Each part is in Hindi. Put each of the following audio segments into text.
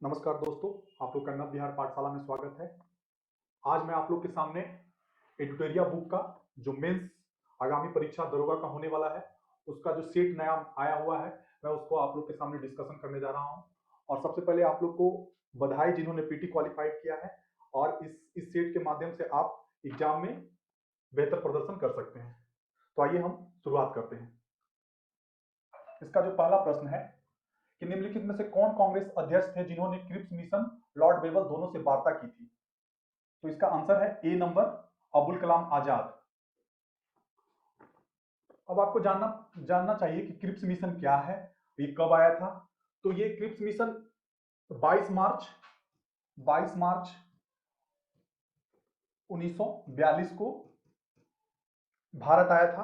नमस्कार दोस्तों, आप लोग कन्नड़ बिहार पाठशाला में स्वागत है। आज मैं आप लोग के सामने एडुटोरिया बुक का जो मेंस आगामी परीक्षा दरोगा का होने वाला है, उसका जो सेट नया आया हुआ है, मैं उसको आप लोग के सामने डिस्कशन करने जा रहा हूं। और सबसे पहले आप लोग को बधाई जिन्होंने पीटी क्वालिफाइड किया है और इस सेट के माध्यम से आप एग्जाम में बेहतर प्रदर्शन कर सकते हैं। तो आइए हम शुरुआत करते हैं। इसका जो पहला प्रश्न है कि निम्नलिखित में से कौन कांग्रेस अध्यक्ष थे जिन्होंने क्रिप्स मिशन, लॉर्ड वेबल दोनों से वार्ता की थी? तो इसका आंसर है ए नंबर, अबुल कलाम आजाद। अब आपको जानना चाहिए कि क्रिप्स मिशन क्या है, ये कब आया था। तो ये क्रिप्स मिशन 22 मार्च 1942 को भारत आया था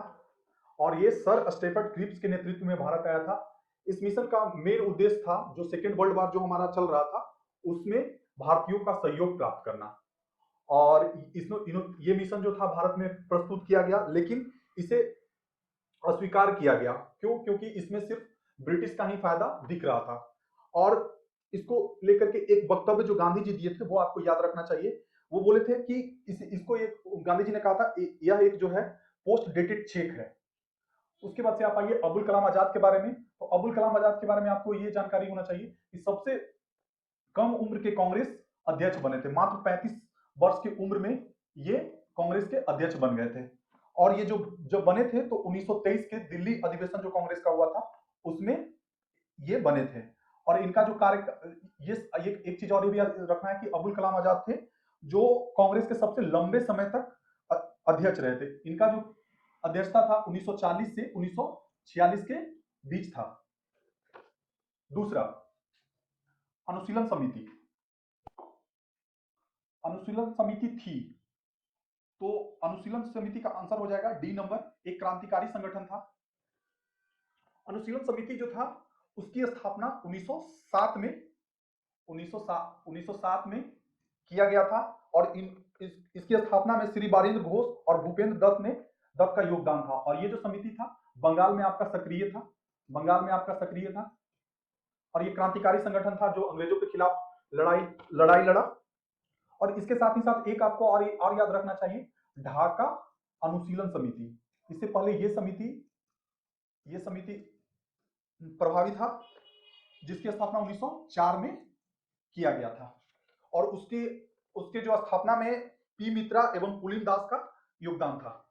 और ये सर स्टेफर्ड क्रिप्स के नेतृत्व में भारत आया था। इस मिशन का मेन उद्देश्य था, जो सेकेंड वर्ल्ड वॉर जो हमारा चल रहा था, उसमें भारतीयों का सहयोग प्राप्त करना। और ये मिशन जो था भारत में प्रस्तुत किया गया, लेकिन इसे अस्वीकार किया गया। क्यों? क्योंकि इसमें सिर्फ ब्रिटिश का ही फायदा दिख रहा था। और इसको लेकर के एक वक्तव्य जो गांधी जी दिए थे, वो आपको याद रखना चाहिए। वो बोले थे कि इसको एक गांधी जी ने कहा था, यह एक जो है पोस्ट डेटेड चेक है। उसके बाद से आप आइए अबुल कलाम आजाद के बारे में। तो अबुल कलाम आजाद के बारे में आपको ये जानकारी होना चाहिए कि सबसे कम उम्र के कांग्रेस अध्यक्ष बने थे। मात्र 35 वर्ष की उम्र में ये कांग्रेस के अध्यक्ष बन गए थे। और ये जो जब बने थे तो 1923 के दिल्ली अधिवेशन जो कांग्रेस का हुआ था, उसमें ये बने थे। और इनका जो कार्य, ये एक चीज और ये भी रखना है कि अबुल कलाम आजाद थे जो कांग्रेस के सबसे लंबे समय तक अध्यक्ष रहे थे। इनका जो अध्यक्षता था 1940 से 1946 के बीच था। दूसरा, अनुशीलन समिति। अनुशीलन समिति थी, तो अनुशीलन समिति का आंसर हो जाएगा डी नंबर, एक क्रांतिकारी संगठन था। अनुशीलन समिति जो था उसकी स्थापना 1907 में 1907 में किया गया था। और इसकी स्थापना में श्री बारिंद्र घोष और भूपेंद्र दत्त का योगदान था। और ये जो समिति था बंगाल में आपका सक्रिय था। और ये क्रांतिकारी संगठन था जो अंग्रेजों के खिलाफ लड़ाई लड़ा। और इसके साथ ही साथ एक आपको और याद रखना चाहिए, ढाका अनुशीलन समिति। इससे पहले ये समिति प्रभावी था, जिसकी स्थापना 1904 में किया गया था। और उसके जो स्थापना में पी मित्रा एवं पुलिन दास का योगदान था।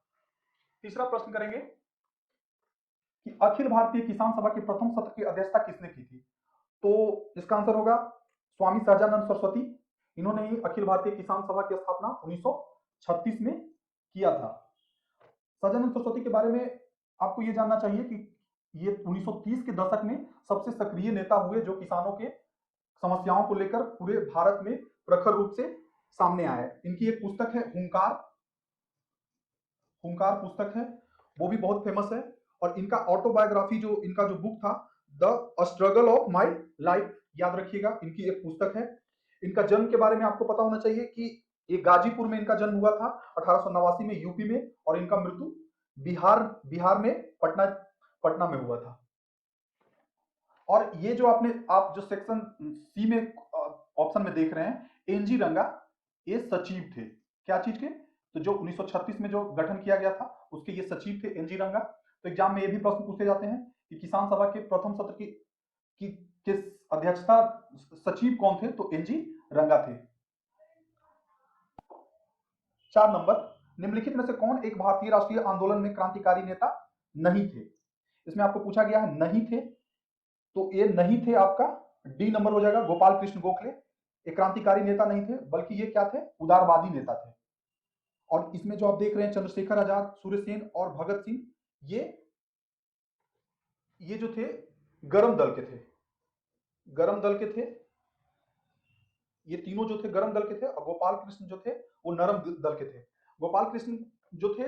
तीसरा प्रश्न करेंगे कि अखिल भारतीय किसान सभा के प्रथम सत्र की अध्यक्षता किसने की थी? तो इसका आंसर होगा स्वामी सहजानंद सरस्वती। इन्होंने ही अखिल भारतीय किसान सभा की स्थापना 1936 में किया था। सहजानंद सरस्वती के बारे में आपको ये जानना चाहिए कि ये 1930 के दशक में सबसे सक्रिय नेता हुए जो किसानों के समस्याओं को लेकर पूरे भारत में प्रखर रूप से सामने आए। इनकी एक पुस्तक है हुंकार पुस्तक है, वो भी बहुत फेमस है। और इनका ऑटोबायोग्राफी जो इनका जो बुक था, the struggle of my life, याद रखिएगा, इनकी एक पुस्तक है। इनका जन्म के बारे में आपको पता होना चाहिए कि ये गाजीपुर में इनका जन्म हुआ था 1889 में यूपी में। और इनका मृत्यु बिहार में पटना में हुआ था। और ये जो आप जो सेक्शन सी में ऑप्शन में देख रहे हैं, एनजी रंगा, ये सचिव थे। क्या चीज के? तो जो 1936 में जो गठन किया गया था उसके ये सचिव थे, एनजी रंगा। तो एग्जाम में ये भी प्रश्न पूछे जाते हैं कि किसान सभा के प्रथम सत्र की अध्यक्षता सचिव कौन थे? तो एनजी रंगा थे। 4 नंबर, निम्नलिखित में से कौन एक भारतीय राष्ट्रीय आंदोलन में क्रांतिकारी नेता नहीं थे? इसमें आपको पूछा गया है नहीं थे, तो ये नहीं थे आपका डी नंबर हो जाएगा, गोपाल कृष्ण गोखले। एक क्रांतिकारी नेता नहीं थे, बल्कि ये क्या थे? उदारवादी नेता थे। और इसमें जो आप देख रहे हैं चंद्रशेखर आजाद, सूर्य सेन और भगत सिंह, ये जो थे गरम दल के थे। ये तीनों जो थे गरम दल के थे। और गोपाल कृष्ण जो थे वो नरम दल के थे। गोपाल कृष्ण जो थे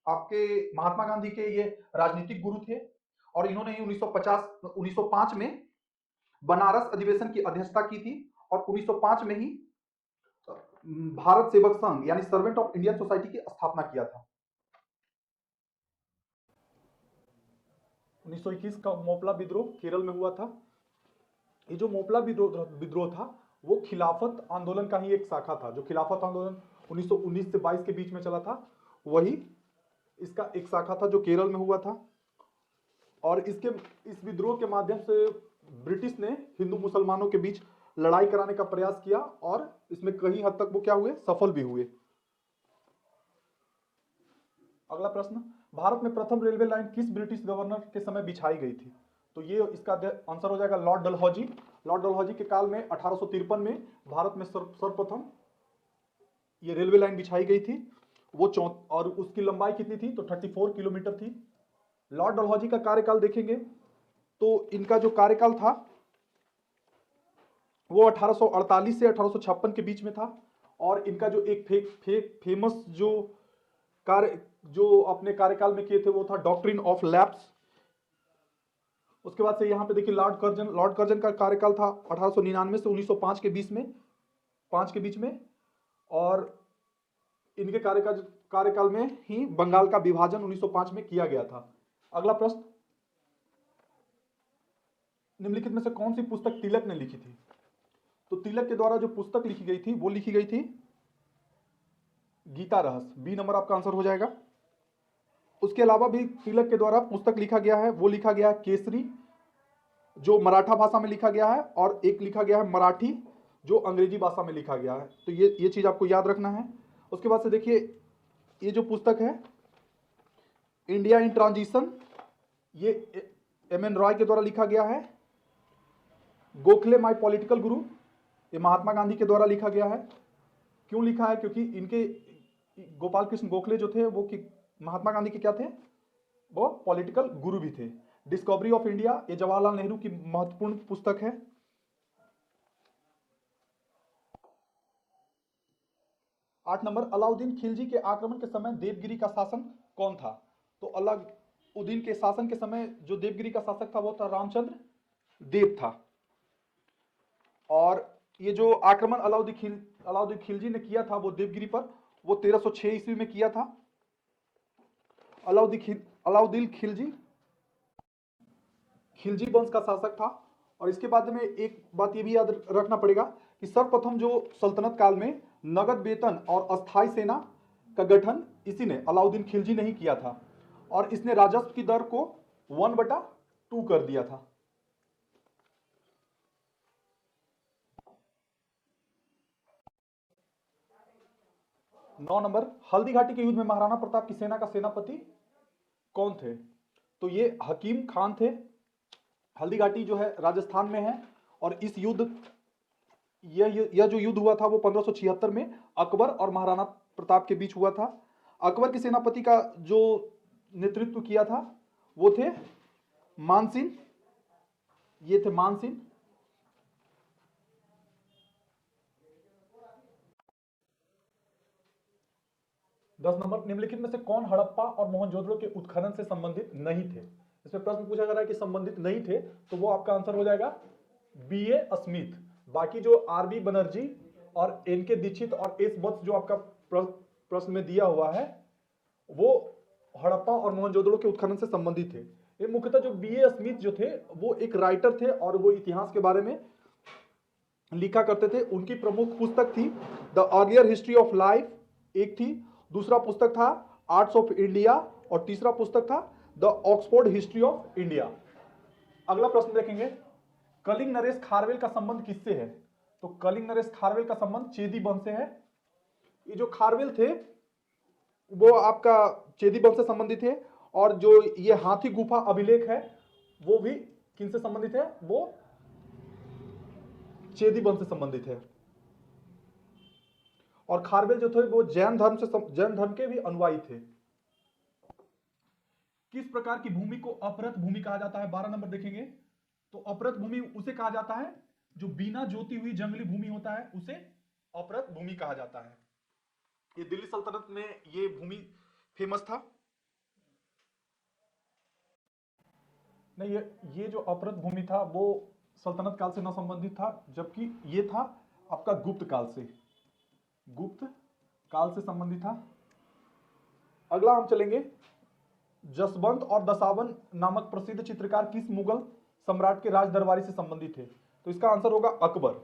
आपके महात्मा गांधी के ये राजनीतिक गुरु थे। और इन्होंने 1905 में बनारस अधिवेशन की अध्यक्षता की थी। और 1905 में ही भारत सेवक संघ यानी सर्वेंट ऑफ इंडियन सोसाइटी की स्थापना किया था। 1921 का मोपला विद्रोह केरल में हुआ था। ये जो मोपला विद्रोह विद्रोह था वो खिलाफत आंदोलन का ही एक शाखा था। जो खिलाफत आंदोलन 1919 से 22 के बीच में चला था, वही इसका एक शाखा था जो केरल में हुआ था। और इस विद्रोह के माध्यम से ब्रिटिश ने हिंदू मुसलमानों के बीच लड़ाई कराने का प्रयास किया और इसमें कई हद तक वो क्या हुए, सफल भी हुए। अगला प्रश्न, भारत में प्रथम रेलवे लाइन किस ब्रिटिश गवर्नर के समय बिछाई गई थी? तो ये इसका आंसर हो जाएगा लॉर्ड डलहौजी। लॉर्ड डलहौजी के काल में 1853 में भारत में सर्वप्रथम ये रेलवे लाइन बिछाई गई थी। वो और उसकी लंबाई कितनी थी? तो 34 किलोमीटर थी। लॉर्ड डलहौजी का कार्यकाल देखेंगे तो इनका जो कार्यकाल था वो 1848 से 1856 के बीच में था। और इनका जो एक फेमस जो अपने कार्यकाल में किए थे वो था डॉक्ट्रिन ऑफ लैप्स। उसके बाद से यहां पे देखिए लॉर्ड कर्जन का कार्यकाल था 1899 से 1905 के बीच में। और इनके कार्यकाल में ही बंगाल का विभाजन 1905 में किया गया था। अगला प्रश्न, निम्नलिखित में से कौन सी पुस्तक तिलक ने लिखी थी? तो तिलक के द्वारा जो पुस्तक लिखी गई थी वो लिखी गई थी गीता रहस्य। बी नंबर आपका आंसर हो जाएगा। उसके अलावा भी तिलक के द्वारा पुस्तक लिखा गया है, वो लिखा गया है केसरी, जो मराठा भाषा में लिखा गया है, और एक लिखा गया है मराठी, जो अंग्रेजी भाषा में लिखा गया है। तो ये चीज आपको याद रखना है। उसके बाद से देखिए ये जो पुस्तक है इंडिया इन ट्रांजिशन, ये एम.एन. रॉय के द्वारा लिखा गया है। गोखले माय पॉलिटिकल गुरु, ये महात्मा गांधी के द्वारा लिखा गया है। क्यों लिखा है? क्योंकि इनके गोपाल कृष्ण गोखले जो थे वो महात्मा गांधी के क्या थे? वो पॉलिटिकल गुरु भी थे। डिस्कवरी ऑफ इंडिया, ये जवाहरलाल नेहरू की महत्वपूर्ण पुस्तक है। 8 नंबर, अलाउद्दीन खिलजी के आक्रमण के समय देवगिरी का शासन कौन था? तो अलाउद्दीन के शासन के समय जो देवगिरी का शासक था वो था रामचंद्र देव था। और ये जो आक्रमण अलाउद्दीन खिलजी ने किया था वो देवगिरी पर, वो 1306 ईस्वी में किया था। अलाउद्दीन खिलजी वंश का शासक था। और इसके बाद में एक बात ये भी याद रखना पड़ेगा कि सर्वप्रथम जो सल्तनत काल में नगद वेतन और अस्थायी सेना का गठन इसी ने, अलाउद्दीन खिलजी ने ही किया था। और इसने राजस्व की दर को 1/2 कर दिया था। नौ नंबर, हल्दी घाटी के युद्ध में महाराणा प्रताप की सेना का सेनापति कौन थे? तो ये हकीम खान थे। हल्दी घाटी जो है राजस्थान में है। और इस युद्ध यह जो युद्ध हुआ था वो 1576 में अकबर और महाराणा प्रताप के बीच हुआ था। अकबर के सेनापति का जो नेतृत्व किया था वो थे मानसिंह। ये थे मानसिंह। 10 नंबर, निम्नलिखित में से कौन हड़प्पा और मोहनजोदड़ो के उत्खनन से संबंधित नहीं थे? इसमें प्रश्न पूछा जा रहा है कि संबंधित नहीं थे, तो वो आपका आंसर हो जाएगा B.A. स्मिथ। बाकी जो R.B. बनर्जी और N.K. दीक्षित और एस वत्स जो आपका प्रश्न में दिया हुआ है वो हड़प्पा और मोहनजोदड़ो के उत्खनन से संबंधित थे। ये मुख्यतः जो B.A. स्मिथ जो थे वो एक राइटर थे और वो इतिहास के बारे में लिखा करते थे। उनकी प्रमुख पुस्तक थी the earlier history of life, एक थी। दूसरा पुस्तक था आर्ट्स ऑफ इंडिया और तीसरा पुस्तक था the Oxford history of India. अगला प्रश्न देखेंगे, कलिंग नरेश खारवेल का संबंध किससे है? तो कलिंग नरेश खारवेल का संबंध चेदी वंश से है। ये जो खारवेल थे वो आपका चेदी वंश से संबंधित थे। और जो ये हाथी गुफा अभिलेख है वो भी किनसे संबंधित है? वो चेदी वंश से संबंधित है। और खारवेल जो थे वो जैन धर्म के भी अनुयायी थे। किस प्रकार की भूमि को अपरत भूमि कहा जाता है? 12 नंबर देखेंगे तो अपरत भूमि उसे कहा जाता है जो बिना जोती हुई जंगली भूमि होता है, उसे अपरत भूमि कहा जाता है। ये दिल्ली सल्तनत में ये भूमि फेमस था। नहीं, ये जो अपरत भूमि था वो सल्तनत काल से न संबंधित था, जबकि ये था आपका गुप्त काल से संबंधित था। अगला हम चलेंगे, जसवंत और दसावन नामक प्रसिद्ध चित्रकार किस मुगल सम्राट के राज दरबारी से संबंधित थे? तो इसका आंसर होगा अकबर।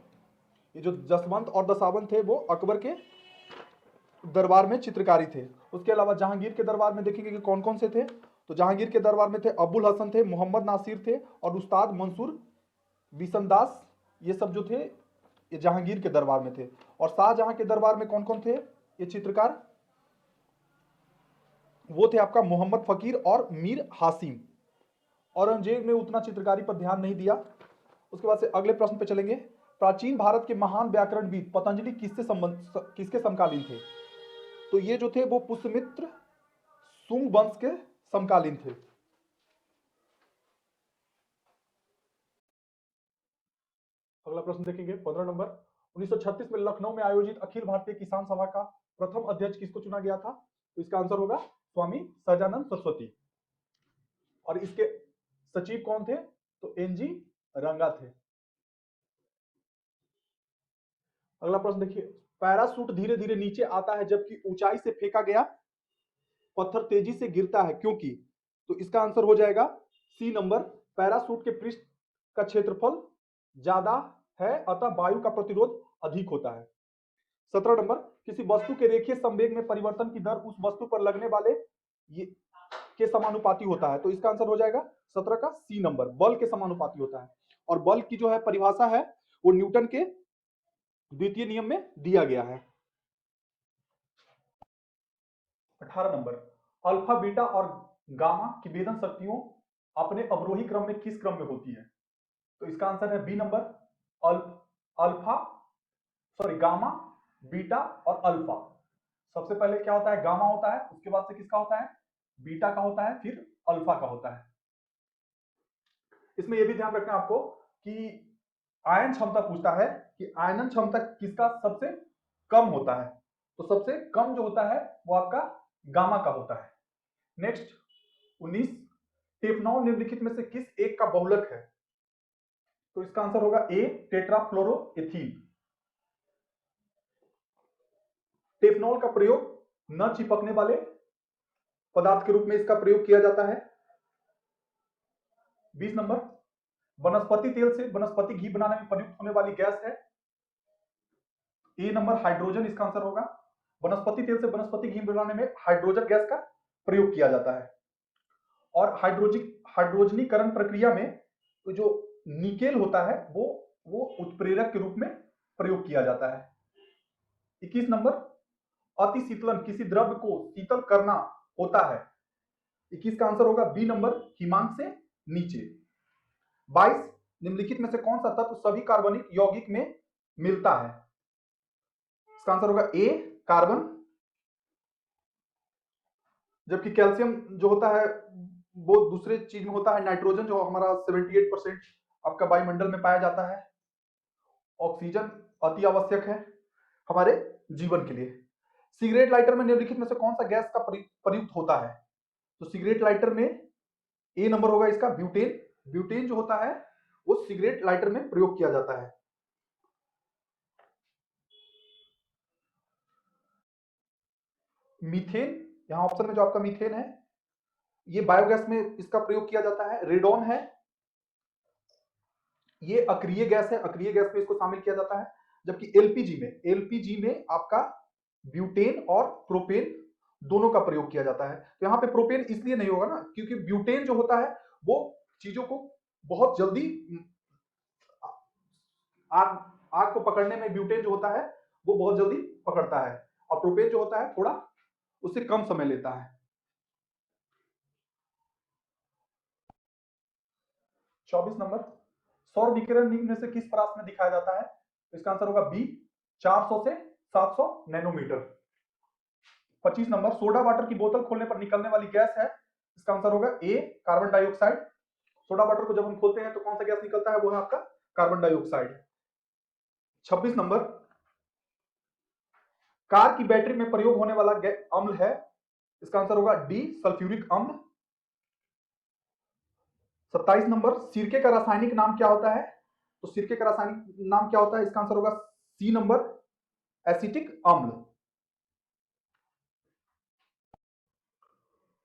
ये जो जसवंत और दशावंत थे वो अकबर के दरबार में चित्रकारी थे। उसके अलावा जहांगीर के दरबार में देखेंगे कि कौन कौन से थे। तो जहांगीर के दरबार में थे अबुल हसन थे, मोहम्मद नासिर थे और उस्ताद मंसूर बिसनदास, ये सब जो थे ये जहांगीर के दरबार में थे। और शाहजहां के दरबार में कौन कौन थे ये चित्रकार, वो थे आपका मोहम्मद फकीर और मीर हासिम। औरंगजेब ने उतना चित्रकारी पर ध्यान नहीं दिया। उसके बाद से अगले प्रश्न पे चलेंगे। प्राचीन भारत के महान व्याकरणविद पतंजलि किसके समकालीन थे। तो ये जो थे वो पुष्यमित्र सुंग वंश के समकालीन थे। अगला प्रश्न देखेंगे 15 नंबर। 1936 में लखनऊ में आयोजित अखिल भारतीय किसान सभा का प्रथम अध्यक्ष किसको चुना गया था। तो इसका आंसर होगा स्वामी सहजानंद सरस्वती। और इसके सचिव कौन थे, तो एनजी रंगा थे। अगला प्रश्न देखिए। पैराशूट धीरे धीरे नीचे आता है जबकि ऊंचाई से फेंका गया पत्थर तेजी से गिरता है क्योंकि। तो इसका आंसर हो जाएगा सी नंबर, पैराशूट के पृष्ठ का क्षेत्रफल ज्यादा है अतः वायु का प्रतिरोध अधिक होता है। 17 नंबर, किसी वस्तु के रेखीय संवेग में परिवर्तन की दर उस वस्तु पर लगने वाले ये के समानुपाती होता है। तो इसका आंसर हो जाएगा 17 का सी नंबर, बल के समानुपाती होता है। और बल की जो है परिभाषा है वो न्यूटन के द्वितीय नियम में दिया गया है। 18 नंबर, अल्फा बीटा और गामा की भेदन शक्तियों अपने अवरोही क्रम में किस क्रम में होती है। तो इसका आंसर है B number, alpha sorry gamma beta और अल्फा। सबसे पहले क्या होता है, गामा होता है, उसके बाद से किसका होता है, बीटा का होता है, फिर अल्फा का होता है। इसमें यह भी ध्यान रखना आपको कि आयन क्षमता पूछता है कि आयनन क्षमता किसका सबसे कम होता है। तो सबसे कम जो होता है वो आपका गामा का होता है। नेक्स्ट 19, टेफनॉल निम्नलिखित में से किस एक का बहुलक है। तो इसका आंसर होगा ए टेट्राफ्लोरोएथीन। टेफनॉल का प्रयोग न चिपकने वाले पदार्थ के रूप में इसका प्रयोग किया जाता है। 20 नंबर, वनस्पति तेल से वनस्पति घी बनाने में प्रयुक्त होने वाली गैस है। ए नंबर हाइड्रोजन इसका आंसर होगा। वनस्पति तेल से वनस्पति घी बनाने में हाइड्रोजन गैस का प्रयोग किया जाता है। और हाइड्रोजनीकरण प्रक्रिया में तो जो निकेल होता है वो उत्प्रेरक के रूप में प्रयोग किया जाता है। 21 नंबर, अति शीतलन किसी द्रव्य को शीतल करना होता है। 21 का आंसर होगा बी नंबर, हिमांक से नीचे। 22, निम्नलिखित में से कौन सा तत्व सभी कार्बनिक यौगिक में मिलता है। इसका आंसर होगा ए कार्बन। जबकि कैल्शियम जो होता है वो दूसरे चीज में होता है, नाइट्रोजन जो हमारा 78% आपका वायुमंडल में पाया जाता है। ऑक्सीजन अति आवश्यक है हमारे जीवन के लिए। सिगरेट लाइटर में निम्नलिखित में से कौन सा गैस का प्रयुक्त होता है। तो सिगरेट लाइटर में ए नंबर होगा इसका ब्यूटेन। ब्यूटेन जो होता है वो सिगरेट लाइटर में प्रयोग किया जाता है। मीथेन, यहां ऑप्शन में जो आपका मीथेन है ये बायोगैस में इसका प्रयोग किया जाता है। रेडॉन है, ये अक्रिय गैस है, अक्रिय गैस में इसको शामिल किया जाता है। जबकि एलपीजी में आपका ब्यूटेन और प्रोपेन दोनों का प्रयोग किया जाता है। तो यहाँ पे प्रोपेन इसलिए नहीं होगा ना क्योंकि ब्यूटेन जो होता है वो चीजों को बहुत जल्दी आग आग को पकड़ने में ब्यूटेन जो होता है वो बहुत जल्दी पकड़ता है और प्रोपेन जो होता है थोड़ा उससे कम समय लेता है। 24 नंबर, सौर विकिरण निम्न में से किस परास में दिखाया जाता है। इसका आंसर होगा बी 400 से 700 नैनोमीटर। 25 नंबर, सोडा वाटर की बोतल खोलने पर निकलने वाली गैस है। इसका आंसर होगा ए कार्बन डाइऑक्साइड। सोडा वाटर को जब हम खोलते हैं तो कौन सा गैस निकलता है, वो है आपका कार्बन डाइऑक्साइड। 26 नंबर, कार की बैटरी में प्रयोग होने वाला अम्ल है। इसका आंसर होगा डी सल्फ्यूरिक अम्ल। 27 नंबर, सिरके का रासायनिक नाम क्या होता है। तो सिरके का रासायनिक नाम क्या होता है, इसका आंसर होगा सी नंबर एसिटिक अम्ल।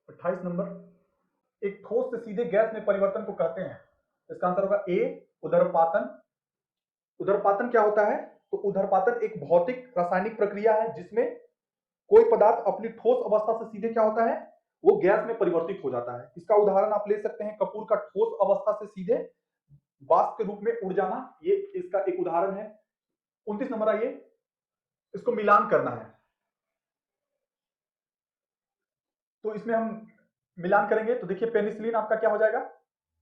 28 नंबर, एक ठोस से सीधे गैस में परिवर्तन को कहते हैं। इसका आंसर होगा ए उदरपातन। उदरपातन क्या होता है? तो उदरपातन एक भौतिक रासायनिक प्रक्रिया है जिसमें कोई पदार्थ अपनी ठोस अवस्था से सीधे क्या होता है, वो गैस में परिवर्तित हो जाता है। इसका उदाहरण आप ले सकते हैं कपूर का ठोस अवस्था से सीधे वाष्प के रूप में उड़ जाना, ये इसका एक उदाहरण है। 29 नंबर आइए, इसको मिलान करना है। तो इसमें हम मिलान करेंगे तो देखिए पेनिसिलिन आपका क्या हो जाएगा,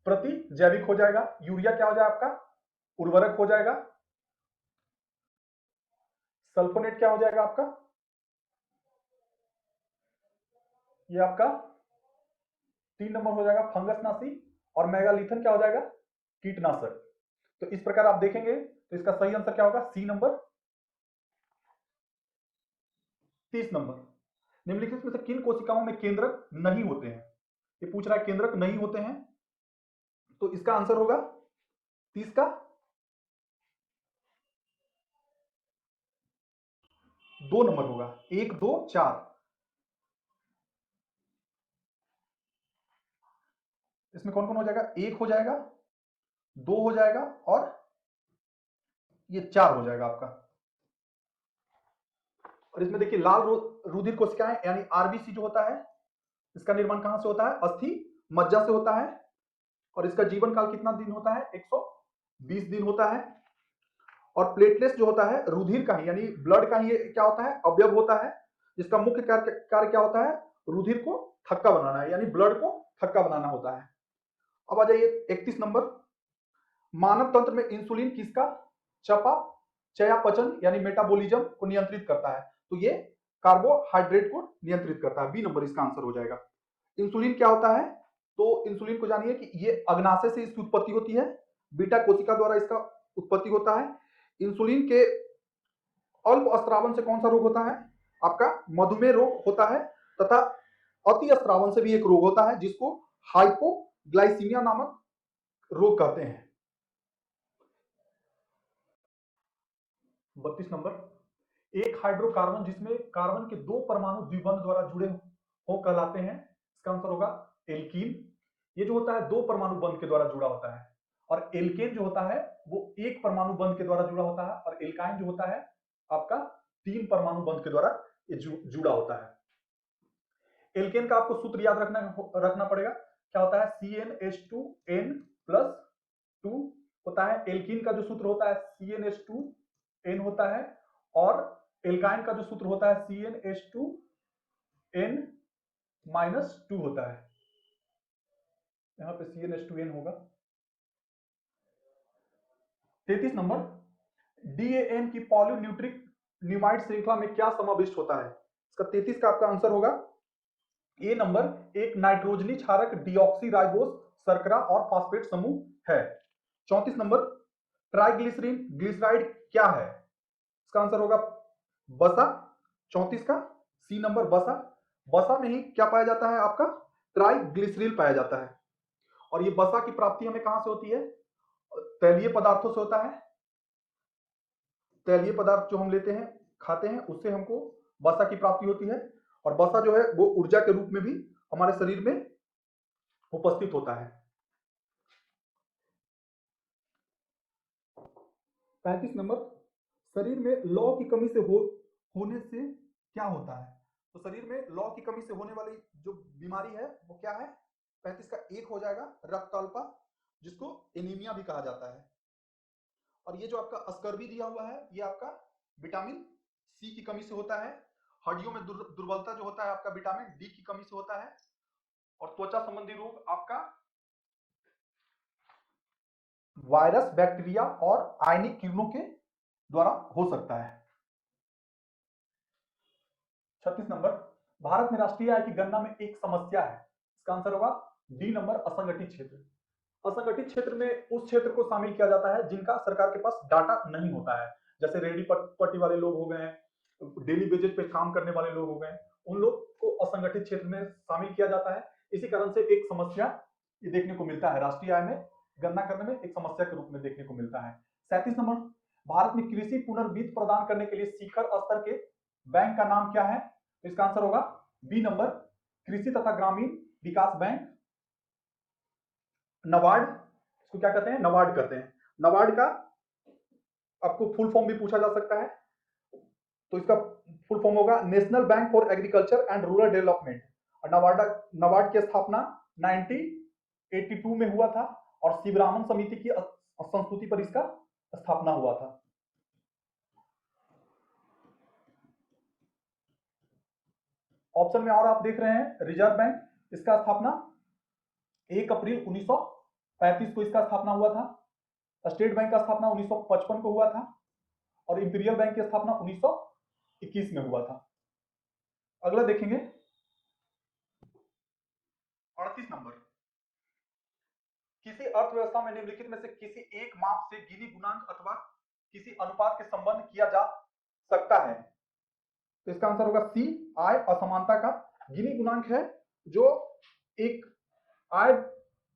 प्रति जैविक हो जाएगा। यूरिया क्या हो जाएगा आपका, उर्वरक हो जाएगा। सल्फोनेट क्या हो जाएगा आपका, ये आपका 3 नंबर हो जाएगा फंगसनाशी। और मेगालिथन क्या हो जाएगा, कीटनाशक। तो इस प्रकार आप देखेंगे तो इसका सही आंसर क्या होगा, सी नंबर। 30 नंबर, निम्नलिखित में से किन कोशिकाओं में केंद्रक नहीं होते हैं? ये पूछ रहा है केंद्रक नहीं होते हैं, तो इसका आंसर होगा 30 का 2 नंबर होगा, 1 2 4। इसमें कौन कौन हो जाएगा, 1 हो जाएगा, 2 हो जाएगा और ये 4 हो जाएगा आपका। और इसमें देखिए लाल रुधिर कोशिकाएं यानी आरबीसी जो होता है, इसका निर्माण कहां से होता है, अस्थि मज्जा से होता है। और इसका जीवन काल कितना दिन होता है, 120 दिन होता है। और प्लेटलेट्स जो होता है रुधिर का ही यानी ब्लड का ही ये क्या होता है, अवयव होता है, जिसका मुख्य कार्य क्या होता है, रुधिर को थक्का बनाना है, यानी ब्लड को थक्का बनाना होता है। अब आ जाइए 31 नंबर, मानव तंत्र में इंसुलिन किसका चयापचय यानी मेटाबॉलिज्म को नियंत्रित करता है? तो ये कार्बोहाइड्रेट को नियंत्रित करता है, बी नंबर इसका आंसर हो जाएगा। इंसुलिन क्या होता है, तो इंसुलिन को जानिए कि ये अग्नाशय से इसकी उत्पत्ति होती है, बीटा कोशिका द्वारा इसका उत्पत्ति होता है। इंसुलिन के अल्प स्त्रावन से कौन सा रोग होता है, आपका मधुमेह रोग होता है। तथा अति स्त्रावन से भी एक रोग होता है जिसको हाइपोग्लाइसीमिया नामक रोग कहते हैं। 32 नंबर, एक हाइड्रोकार्बन जिसमें कार्बन के 2 परमाणु द्विबंध द्वारा जुड़े हो कहलाते हैं, इसका आंसर होगा एल्कीन। ये जो होता है 2 परमाणु बंध के द्वारा जुड़ा होता है। और एल्केन जो होता है वो 1 परमाणु बंध के द्वारा जुड़ा होता है। और एल्काइन जो होता है आपका 3 परमाणु बंध के द्वारा ये जुड़ा होता है। एल्केन का आपको सूत्र याद रखना पड़ेगा, क्या होता है, CnH2n प्लस 2 होता है। एल्कीन का जो सूत्र होता है CnH2n होता है। और एल्काइन का जो सूत्र होता है CnH2n माइनस 2 होता है। यहां पे CnH2n होगा। 33 नंबर, DAN की पॉलीन्यूट्रिक न्यूमाइड श्रृंखला में क्या समाविष्ट होता है? इसका 33 का आपका आंसर होगा ए नंबर, एक नाइट्रोजनी क्षारक डीऑक्सी राइबोस शर्करा और फास्फेट समूह है। 34 नंबर, ट्राइग्लिसरीन ग्लिसराइड क्या है? इसका आंसर होगा बसा। 34 का सी नंबर बसा। बसा में ही क्या पाया जाता है आपका, ट्राइग्लिसरीन पाया जाता है। और ये बसा की प्राप्ति हमें कहां से होती है, तैलीय पदार्थों से होता है। तैलीय पदार्थ जो हम लेते हैं खाते हैं उससे हमको वसा की प्राप्ति होती है। और वसा जो है वो ऊर्जा के रूप में भी हमारे शरीर में उपस्थित होता है। 35 नंबर, शरीर में लौ की कमी से होने से क्या होता है? तो शरीर में लौ की कमी से होने वाली जो बीमारी है वो क्या है, 35 का 1 हो जाएगा रक्त अल्पा, जिसको एनीमिया भी कहा जाता है। और ये जो आपका स्कर्वी दिया हुआ है ये आपका विटामिन सी की कमी से होता है। हड्डियों में दुर्बलता जो होता है आपका विटामिन डी की कमी से होता है। और त्वचा संबंधी रोग आपका वायरस बैक्टीरिया और आयनिक किरणों के द्वारा हो सकता है। 36 नंबर, भारत में राष्ट्रीय आय की गणना में एक समस्या है, इसका आंसर होगा डी नंबर असंगठित क्षेत्र। असंगठित क्षेत्र में उस क्षेत्र को शामिल किया जाता है जिनका सरकार के पास डाटा नहीं होता है, जैसे रेहड़ी पट्टी वाले लोग हो गए, डेली बेसिस पे काम करने वाले लोग हो गए, उन लोग को असंगठित क्षेत्र में शामिल किया जाता है। इसी कारण से एक समस्या ये देखने को मिलता है, राष्ट्रीय आय में गणना करने में एक समस्या के रूप में देखने को मिलता है। 37 नंबर, भारत में कृषि पुनर्वित्त प्रदान करने के लिए शिखर स्तर के बैंक का नाम क्या है? तो इसका आंसर होगा बी नंबर, कृषि तथा ग्रामीण विकास बैंक, नबार्ड। इसको क्या कहते हैं, नबार्ड कहते हैं। नबार्ड का आपको फुल फॉर्म भी पूछा जा सकता है, तो इसका फुल फॉर्म होगा national bank for agriculture and rural development. और नबार्ड की स्थापना 1982 में हुआ था और शिवरामन समिति की संस्तुति पर इसका स्थापना हुआ था। ऑप्शन में और आप देख रहे हैं रिजर्व बैंक, इसका स्थापना 1 अप्रैल 1935 को इसका स्थापना हुआ था। स्टेट बैंक का स्थापना 1955 को हुआ था और इंपीरियल बैंक की स्थापना 1921 में हुआ था। अगला देखेंगे 38 नंबर, किसी अर्थव्यवस्था में निम्नलिखित में से किसी एक माप से गिनी गुणांक अथवा किसी अनुपात के संबंध किया जा सकता है। तो इसका आंसर होगा सी, आय असमानता का। गिनी गुणांक है जो एक आय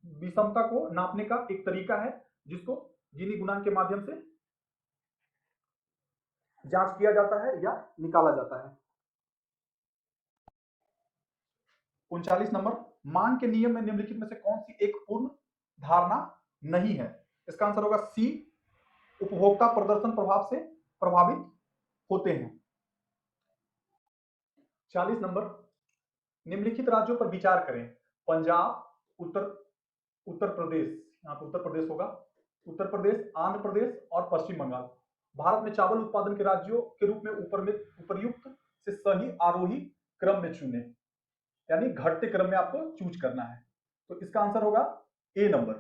विषमता को नापने का एक तरीका है जिसको गिनी गुणांक के माध्यम से जांच किया जाता है या निकाला जाता है। 39 नंबर, मांग के नियम में निम्नलिखित में से कौन सी एक पूर्ण धारणा नहीं है। इसका आंसर होगा सी, उपभोक्ता प्रदर्शन प्रभाव से प्रभावित होते हैं। 40 नंबर, निम्नलिखित राज्यों पर विचार करें। पंजाब, उत्तर प्रदेश, यहां पर उत्तर प्रदेश होगा, उत्तर प्रदेश, आंध्र प्रदेश और पश्चिम बंगाल भारत में चावल उत्पादन के राज्यों के रूप में उपर्युक्त से सही आरोही क्रम में चुने, यानी घटते क्रम में आपको चूज करना है। तो इसका आंसर होगा ए नंबर।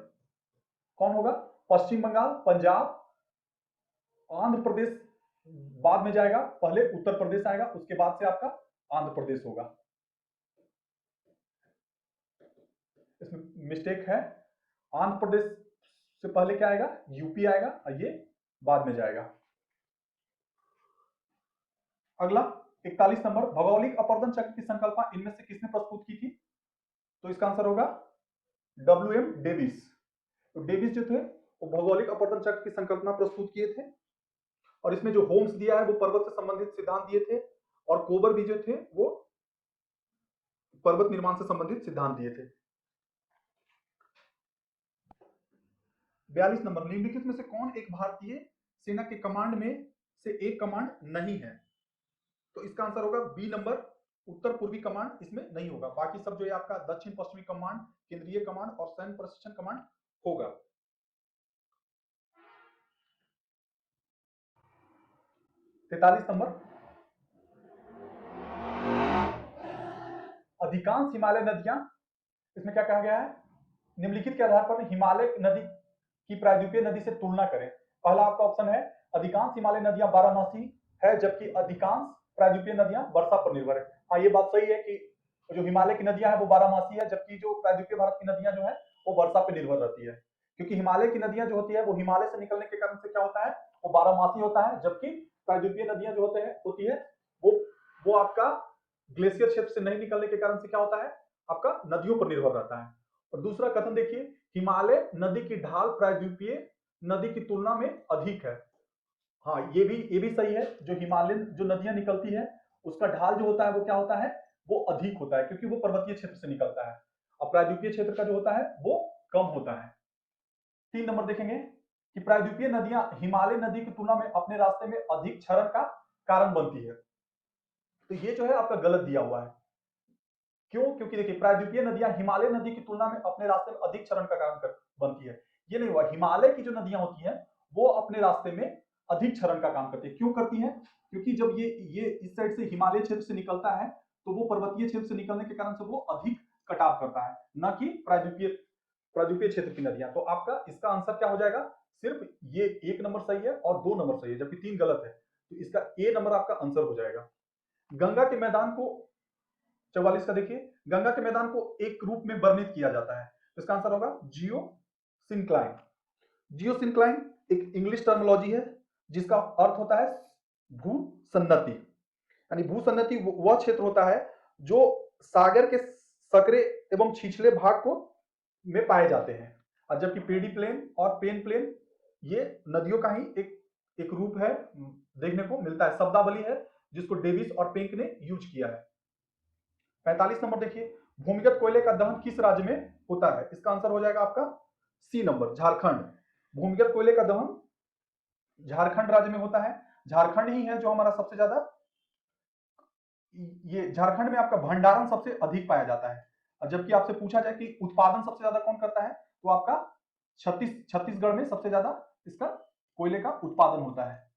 कौन होगा? पश्चिम बंगाल, पंजाब, आंध्र प्रदेश बाद में जाएगा, पहले उत्तर प्रदेश आएगा, उसके बाद से आपका आंध्र प्रदेश होगा। इसमें मिस्टेक है, आंध्र प्रदेश से पहले क्या आएगा? यूपी आएगा और ये बाद में जाएगा। अगला 41 नंबर, भौगोलिक अपर्दन चक्र की संकल्पना इनमें से किसने प्रस्तुत की थी? तो इसका आंसर होगा WM डेविस। तो डेविस जो थे वो भौगोलिक अपर्दन चक्र की संकल्पना प्रस्तुत किए थे और इसमें जो होम्स दिया है वो पर्वत से संबंधित सिद्धांत दिए थे और कोबर भी जो थे वो पर्वत निर्माण से संबंधित सिद्धांत दिए थे। 42 नंबर, निम्नलिखित में से कौन एक भारतीय सेना के कमांड में से एक कमांड नहीं है? तो इसका आंसर होगा बी नंबर, उत्तर पूर्वी कमांड इसमें नहीं होगा। बाकी सब जो है आपका दक्षिण पश्चिमी कमांड, केंद्रीय कमांड और सैन्य प्रशिक्षण कमांड होगा। 43 नंबर, अधिकांश हिमालय नदियां, इसमें क्या कहा गया है? निम्नलिखित के आधार पर हिमालय नदी की प्रायद्वीपीय नदी से तुलना करें। पहला आपका ऑप्शन है अधिकांश हिमालय नदियां बारहमासी है जबकि अधिकांश प्रायद्वीपीय नदियां वर्षा पर निर्भर है। हाँ, ये बात सही है कि जो हिमालय की नदियां है वो बारहमासी है जबकि जो प्रायद्वीपीय भारत की नदियां जो है वो वर्षा पर निर्भर रहती है, क्योंकि हिमालय की नदियां जो होती है वो हिमालय से निकलने के कारण से क्या होता है, वो बारहमासी होता है, जबकि प्रायद्वीपीय नदियां जो होती है वो आपका ग्लेशियर क्षेत्र से नहीं निकलने के कारण से क्या होता है, आपका नदियों पर निर्भर रहता है। और दूसरा कथन देखिए, हिमालय नदी की ढाल प्रायद्वीपीय नदी की तुलना में अधिक है। हाँ, ये भी सही है, जो हिमालयन जो नदियां निकलती है उसका ढाल जो होता है वो क्या होता है, वो अधिक होता है क्योंकि वो पर्वतीय क्षेत्र से निकलता है और प्रायद्वीपीय क्षेत्र का जो होता है वो कम होता है। 3 नंबर देखेंगे कि प्रायद्वीपीय नदियां हिमालय नदी की तुलना में अपने रास्ते में अधिक क्षरण का कारण बनती है। तो ये जो है आपका गलत दिया हुआ है। क्यों? क्योंकि देखिए प्रायद्वीपीय नदियां हिमालय नदी की तुलना में अपने रास्ते में अधिक क्षरण का कारण बनती है। ये नहीं हुआ, हिमालय की जो नदियां होती हैं वो अपने रास्ते में अधिक क्षरण का काम करती है। क्यों करती है? क्योंकि जब ये इस साइड से हिमालय क्षेत्र से निकलता है तो वो पर्वतीय क्षेत्र से निकलने के कारण से वो अधिक कटाव करता है, न कि प्रायद्वीपीय क्षेत्र की नदियां। तो आपका इसका आंसर क्या हो जाएगा? सिर्फ ये 1 नंबर सही है और 2 नंबर सही है, जबकि 3 गलत है। तो इसका ए नंबर आपका आंसर हो जाएगा। गंगा के मैदान को 44 का देखिए, गंगा के मैदान को एक रूप में वर्णित किया जाता है, तो इसका आंसर होगा जियो सिंक्लाइन। जियो सिंक्लाइन एक इंग्लिश टर्मिनोलॉजी है जिसका अर्थ होता है भूसन्नति, यानी भूसन्नति वह क्षेत्र होता है जो सागर के सकरे एवं छिछले भाग को में पाए जाते हैं, और जबकि पेडी प्लेन और पेन प्लेन ये नदियों का ही एक रूप है, देखने को मिलता है। शब्दावली है जिसको डेविस और पेंक ने यूज किया है। 45 नंबर देखिए, भूमिगत कोयले का दहन किस राज्य में होता है? इसका आंसर हो जाएगा आपका सी नंबर, झारखंड। भूमिगत कोयले का दहन झारखंड राज्य में होता है। झारखंड ही है जो हमारा सबसे ज्यादा, ये झारखंड में आपका भंडारण सबसे अधिक पाया जाता है। और जबकि आपसे पूछा जाए कि उत्पादन सबसे ज्यादा कौन करता है, तो आपका छत्तीसगढ़ में सबसे ज्यादा इसका कोयले का उत्पादन होता है।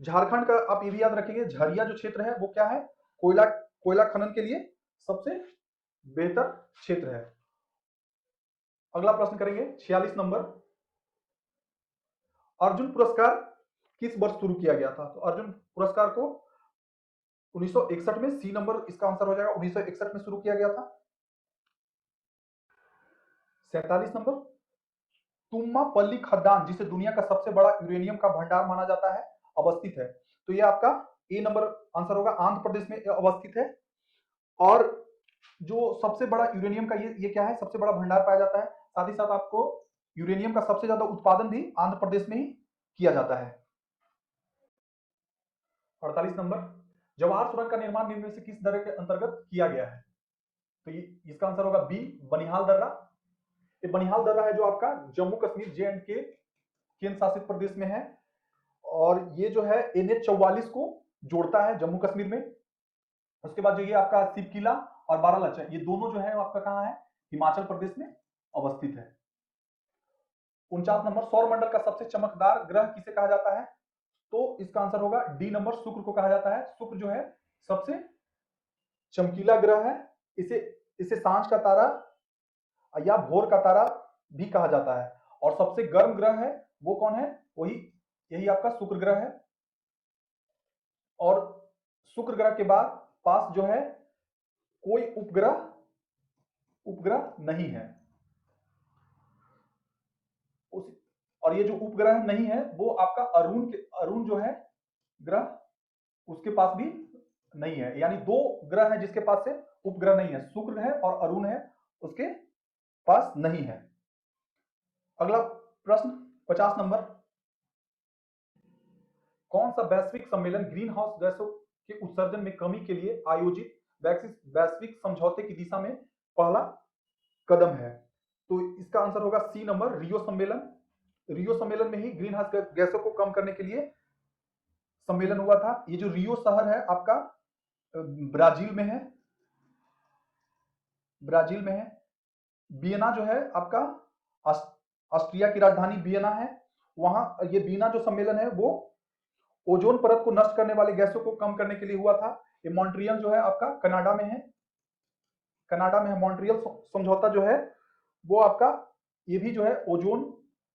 झारखंड का आप ये भी याद रखेंगे, झरिया जो क्षेत्र है वो क्या है, कोयला कोयला खनन के लिए सबसे बेहतर क्षेत्र है। अगला प्रश्न करेंगे 46 नंबर, अर्जुन पुरस्कार किस वर्ष शुरू किया गया था? तो अर्जुन पुरस्कार को 1961 में, सी नंबर इसका आंसर हो जाएगा, 1961 में शुरू किया गया था। 47 नंबर, तुम्मापल्ली खदान जिसे दुनिया का सबसे बड़ा यूरेनियम का भंडार माना जाता है, अवस्थित है। तो ये आपका ए नंबर आंसर होगा, आंध्र प्रदेश में अवस्थित है। और जो सबसे बड़ा यूरेनियम का ये क्या है, सबसे बड़ा भंडार पाया जाता है। साथ ही साथ आपको यूरेनियम का सबसे ज्यादा उत्पादन भी आंध्र प्रदेश में ही किया जाता है। 48 नंबर, जवाहर सुरंग का निर्माण निम्न में से किस दर्रे के अंतर्गत किया गया है? तो इसका आंसर होगा बी, बनिहाल दर्रा। ये बनिहाल दर्रा है जो आपका जम्मू कश्मीर जे&के केंद्र शासित प्रदेश में है, और ये जो है NH-44 को जोड़ता है जम्मू कश्मीर में। उसके बाद जो ये आपका सिपकिला और बारालाचा, ये दोनों जो है आपका कहाँ है, हिमाचल प्रदेश में अवस्थित है। 49 नंबर, सौर मंडल का सबसे चमकदार ग्रह किसे कहा जाता है? तो इसका आंसर होगा डी नंबर, शुक्र को कहा जाता है। शुक्र जो है सबसे चमकीला ग्रह है। इसे इसे सांझ का तारा या भोर का तारा भी कहा जाता है। और सबसे गर्म ग्रह है वो कौन है? वही यही आपका शुक्र ग्रह है। और शुक्र ग्रह के बाद पास जो है कोई उपग्रह नहीं है। और ये जो उपग्रह नहीं है वो आपका अरुण जो है ग्रह, उसके पास भी नहीं है। यानी दो ग्रह है जिसके पास से उपग्रह नहीं है, शुक्र है और अरुण है, उसके पास नहीं है। अगला प्रश्न 50 नंबर, कौन सा वैश्विक सम्मेलन ग्रीन हाउस गैसों के उत्सर्जन में कमी के लिए आयोजित वैश्विक समझौते की दिशा में पहला कदम है? तो इसका आंसर होगा सी नंबर, रियो सम्मेलन। रियो सम्मेलन में ही ग्रीन हाउस गैसों को कम करने के लिए सम्मेलन हुआ था। ये जो रियो शहर है आपका ब्राजील में है, ब्राजील में है। वियना जो है आपका ऑस्ट्रिया की राजधानी वियना है। वहां ये वियना जो सम्मेलन है वो ओजोन परत को नष्ट करने वाले गैसों को कम करने के लिए हुआ था। ये मॉन्ट्रियल जो है आपका कनाडा में है, कनाडा में है। मॉन्ट्रियल समझौता जो है वो आपका, ये भी जो है ओजोन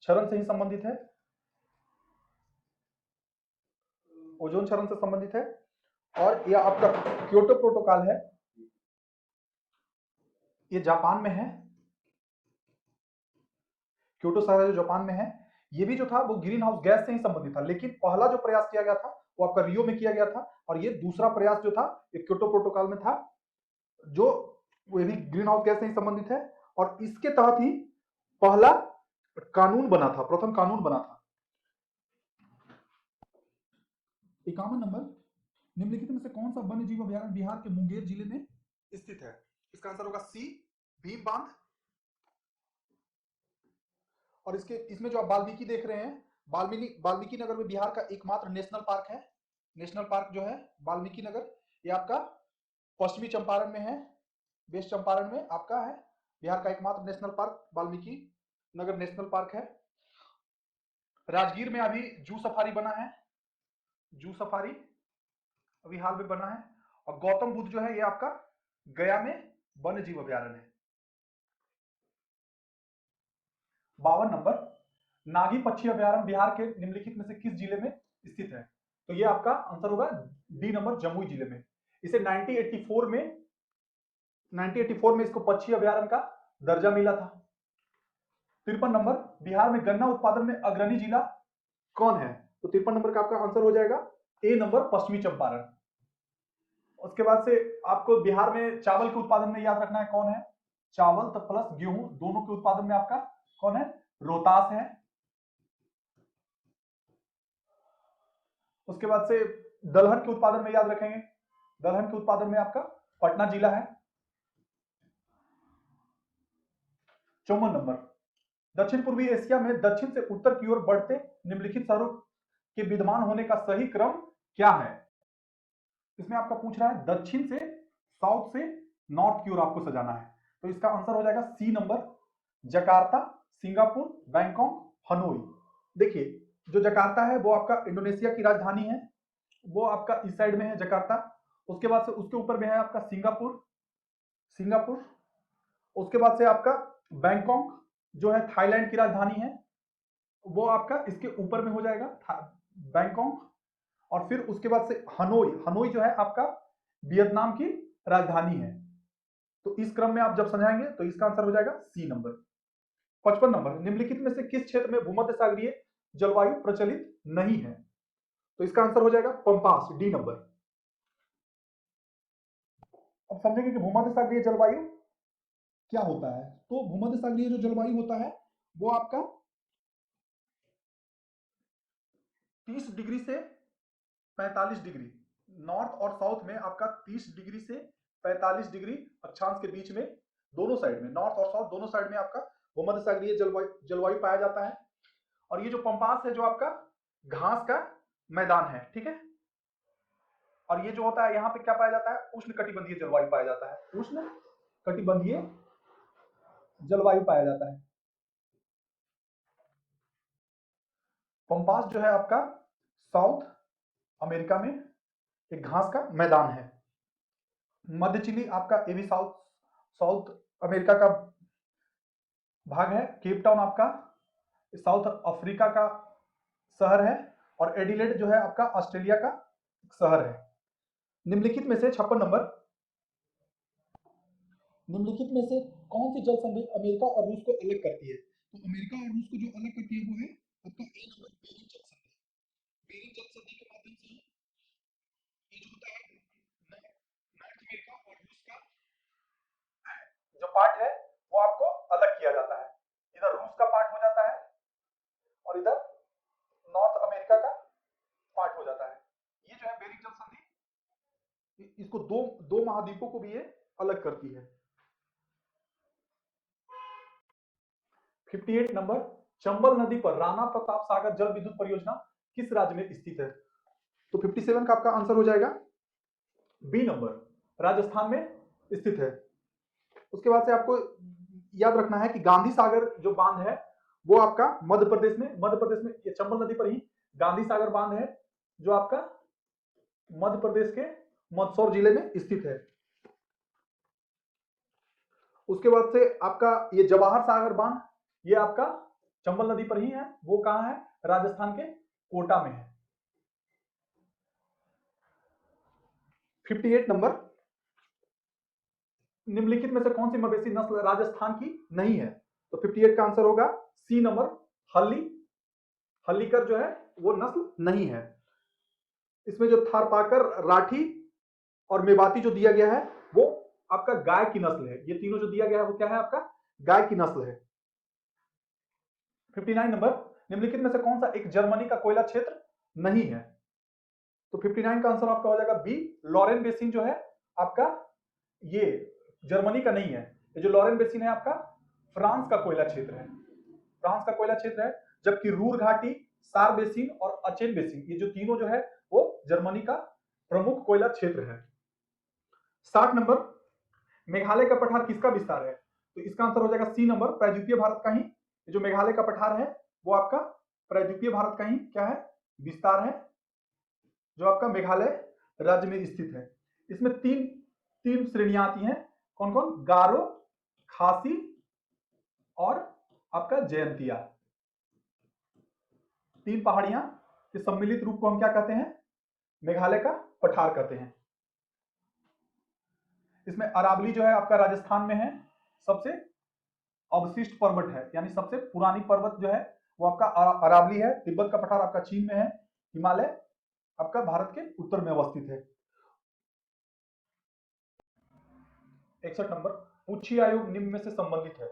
क्षरण से ही संबंधित है, ओजोन क्षरण से संबंधित है। और यह आपका क्योटो प्रोटोकॉल है, ये जापान में है। क्योटो शहर जो जापान में है, ये भी जो था वो ग्रीन हाउस गैस से ही संबंधित था। लेकिन पहला जो प्रयास किया गया था वो आपका रियो में किया गया था, और ये दूसरा प्रयास जो था ये क्योटो प्रोटोकॉल में था, जो वो भी ग्रीन हाउस गैस से ही संबंधित है। और इसके तहत ही पहला कानून बना था, प्रथम कानून बना था। 51 नंबर, निम्नलिखित में से कौन सा वन्य जीव अभयारण्य बिहार के मुंगेर जिले में स्थित है? इसका आंसर होगा सी, भीम बांध। और इसमें जो आप वाल्मीकि देख रहे हैं, वाल्मीकि नगर में बिहार का एकमात्र नेशनल पार्क है। नेशनल पार्क जो है वाल्मीकि नगर, ये आपका पश्चिमी चंपारण में है, वेस्ट चंपारण में आपका है। बिहार का एकमात्र national park Valmiki Nagar national park है। राजगीर में अभी जू सफारी बना है, जू सफारी अभी हाल में बना है। और गौतम बुद्ध जो है ये आपका गया में वन्य जीव अभयारण्य है। 52 नंबर, नागी पक्षी अभयारण्य बिहार के निम्नलिखित में से किस जिले में स्थित है? तो ये आपका आंसर होगा डी नंबर, जमुई जिले में। इसे 1984 में इसको पक्षी अभयारण्य का दर्जा मिला था। 53 नंबर, बिहार में गन्ना उत्पादन में अग्रणी जिला कौन है? तो 53 नंबर का आपका आंसर हो जाएगा ए नंबर, पश्चिमी चंपारण। उसके बाद से आपको बिहार में चावल के उत्पादन में याद रखना है कौन है, चावल तो प्लस गेहूं दोनों के उत्पादन में आपका कौन है? रोहतास है। उसके बाद से दलहन के उत्पादन में याद रखेंगे, दलहन के उत्पादन में आपका पटना जिला है। 54 नंबर, दक्षिण पूर्वी एशिया में दक्षिण से उत्तर की ओर बढ़ते निम्नलिखित शहरों के विद्यमान होने का सही क्रम क्या है? इसमें आपका पूछ रहा है दक्षिण से साउथ से नॉर्थ की ओर आपको सजाना है, तो इसका आंसर हो जाएगा C number, Jakarta, Singapore, Bangkok, Hanoi. देखिए, जो जकार्ता है वो आपका इंडोनेशिया की राजधानी है, वो आपका इस साइड में है जकार्ता। उसके बाद से उसके ऊपर में है आपका सिंगापुर, सिंगापुर। उसके बाद से आपका बैंकॉक जो है थाईलैंड की राजधानी है, वो आपका इसके ऊपर में हो जाएगा बैंकॉक। और फिर उसके बाद से हनोई, हनोई जो है आपका वियतनाम की राजधानी है। तो इस क्रम में आप जब समझाएंगे तो इसका आंसर हो जाएगा सी नंबर। 55 नंबर, निम्नलिखित में से किस क्षेत्र में भूमध्य सागरीय जलवायु प्रचलित नहीं है? तो इसका आंसर हो जाएगा पंपास, डी नंबर। अब समझेंगे कि भूमध्य सागरीय जलवायु क्या होता है। तो भूमध्य सागरीय जो जलवायु होता है वो आपका 30 डिग्री से 45 डिग्री, नॉर्थ और साउथ में आपका 30 डिग्री से 45 डिग्री अक्षांश के बीच में, दोनों साइड में, नॉर्थ और साउथ दोनों साइड में आपका भूमध्य सागरीय जलवायु पाया जाता है। और ये जो पंपास है जो आपका घास का मैदान है, ठीक है। और ये जो होता है यहाँ पे क्या पाया जाता है? उष्ण कटिबंधीय जलवायु पाया जाता है, उष्ण कटिबंधीय जलवायु पाया जाता है। पंपास जो है आपका साउथ अमेरिका में एक घास का मैदान है। मध्य चिली आपका ये भी साउथ साउथ अमेरिका का भाग है। केप टाउन आपका साउथ अफ्रीका का शहर है। और एडिलेड जो है आपका ऑस्ट्रेलिया का शहर है। निम्नलिखित में से 56 नंबर, निम्नलिखित में से कौन सी जल संधि अमेरिका और रूस को अलग करती है? तो अमेरिका और रूस को जो अलग करती है वो है आपका ए नंबर, बेरिंग जल संधि। बेरिंग जल संधि के माध्यम से ये जो होता है नॉर्थ अमेरिका और रूस का जो पार्ट है वो आपको अलग किया जाता है। इधर रूस का पार्ट हो जाता है और इधर नॉर्थ अमेरिका का पार्ट हो जाता है। ये जो है बेरिंग जल संधि, इसको दो दो महाद्वीपों को भी ये अलग करती है। 58 नंबर, चंबल नदी पर राणा प्रताप सागर जल विद्युत परियोजना किस राज्य में स्थित है? तो 57 का आपका आंसर हो जाएगा बी नंबर, राजस्थान में स्थित है। उसके बाद से आपको याद रखना है कि गांधी सागर जो बांध है वो आपका मध्य प्रदेश में ये चंबल नदी पर ही गांधी सागर बांध है जो आपका मध्य प्रदेश के मंदसौर जिले में स्थित है। उसके बाद से आपका ये जवाहर सागर बांध, ये आपका चंबल नदी पर ही है, वो कहां है? राजस्थान के कोटा में है। 58 नंबर, निम्नलिखित में से कौन सी मवेशी नस्ल राजस्थान की नहीं है? तो 58 का आंसर होगा सी नंबर, हल्ली, हल्लीकर जो है वो नस्ल नहीं है। इसमें जो थारपाकर, राठी और मेवाती जो दिया गया है वो आपका गाय की नस्ल है। ये तीनों जो दिया गया है वो क्या है? आपका गाय की नस्ल है। 59 नंबर, निम्नलिखित में से कौन सा एक जर्मनी का कोयला क्षेत्र नहीं है? तो 59 का आंसर आपका हो जाएगा बी, लॉरेन बेसिन जो है आपका ये जर्मनी का नहीं है। ये जो लॉरेन बेसिन है आपका फ्रांस का कोयला क्षेत्र है, फ्रांस का कोयला क्षेत्र है। जबकि रूर घाटी, सार बेसिन और अचेन बेसिन, ये जो तीनों जो है वो जर्मनी का प्रमुख कोयला क्षेत्र है। 60 नंबर, मेघालय का पठार किसका विस्तार है? तो इसका आंसर हो जाएगा सी नंबर, प्रायद्वीपीय भारत का ही जो मेघालय का पठार है वो आपका प्रायद्वीपीय भारत का ही क्या है? विस्तार है, जो आपका मेघालय राज्य में स्थित है। इसमें तीन श्रेणियां आती हैं, कौन कौन? गारो, खासी और आपका जयंतिया। तीन पहाड़ियां के सम्मिलित रूप को हम क्या कहते हैं? मेघालय का पठार कहते हैं। इसमें अरावली जो है आपका राजस्थान में है, सबसे अवशिष्ट पर्वत है, यानी सबसे पुरानी पर्वत जो है वो आपका अरावली है। तिब्बत का पठार आपका चीन में है। हिमालय आपका भारत के उत्तर में अवस्थित है। 61 नंबर, पुछी आयोग निम्न में से संबंधित है?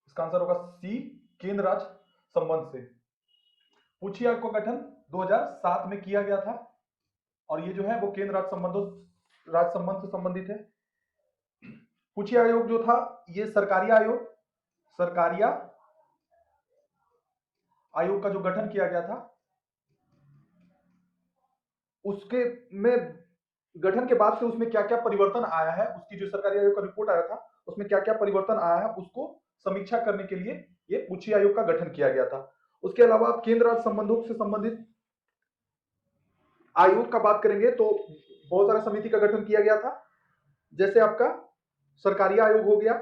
इसका आंसर होगा सी, केंद्र राज्य संबंध से। पुछी आयोग का गठन 2007 में किया गया था और ये जो है वो केंद्र राज्य संबंध से संबंधित है। पुछी आयोग जो था ये सरकारिया आयोग का जो गठन किया गया था, उसके में गठन के बाद से उसमें क्या क्या परिवर्तन आया है, उसकी जो सरकारी आयोग का रिपोर्ट आया था उसमें क्या क्या परिवर्तन आया है, उसको समीक्षा करने के लिए ये उच्च आयोग का गठन किया गया था। उसके अलावा आप केंद्र राज्य संबंधों से संबंधित आयोग का बात करेंगे तो बहुत सारे समिति का गठन किया गया था, जैसे आपका सरकारी आयोग हो गया,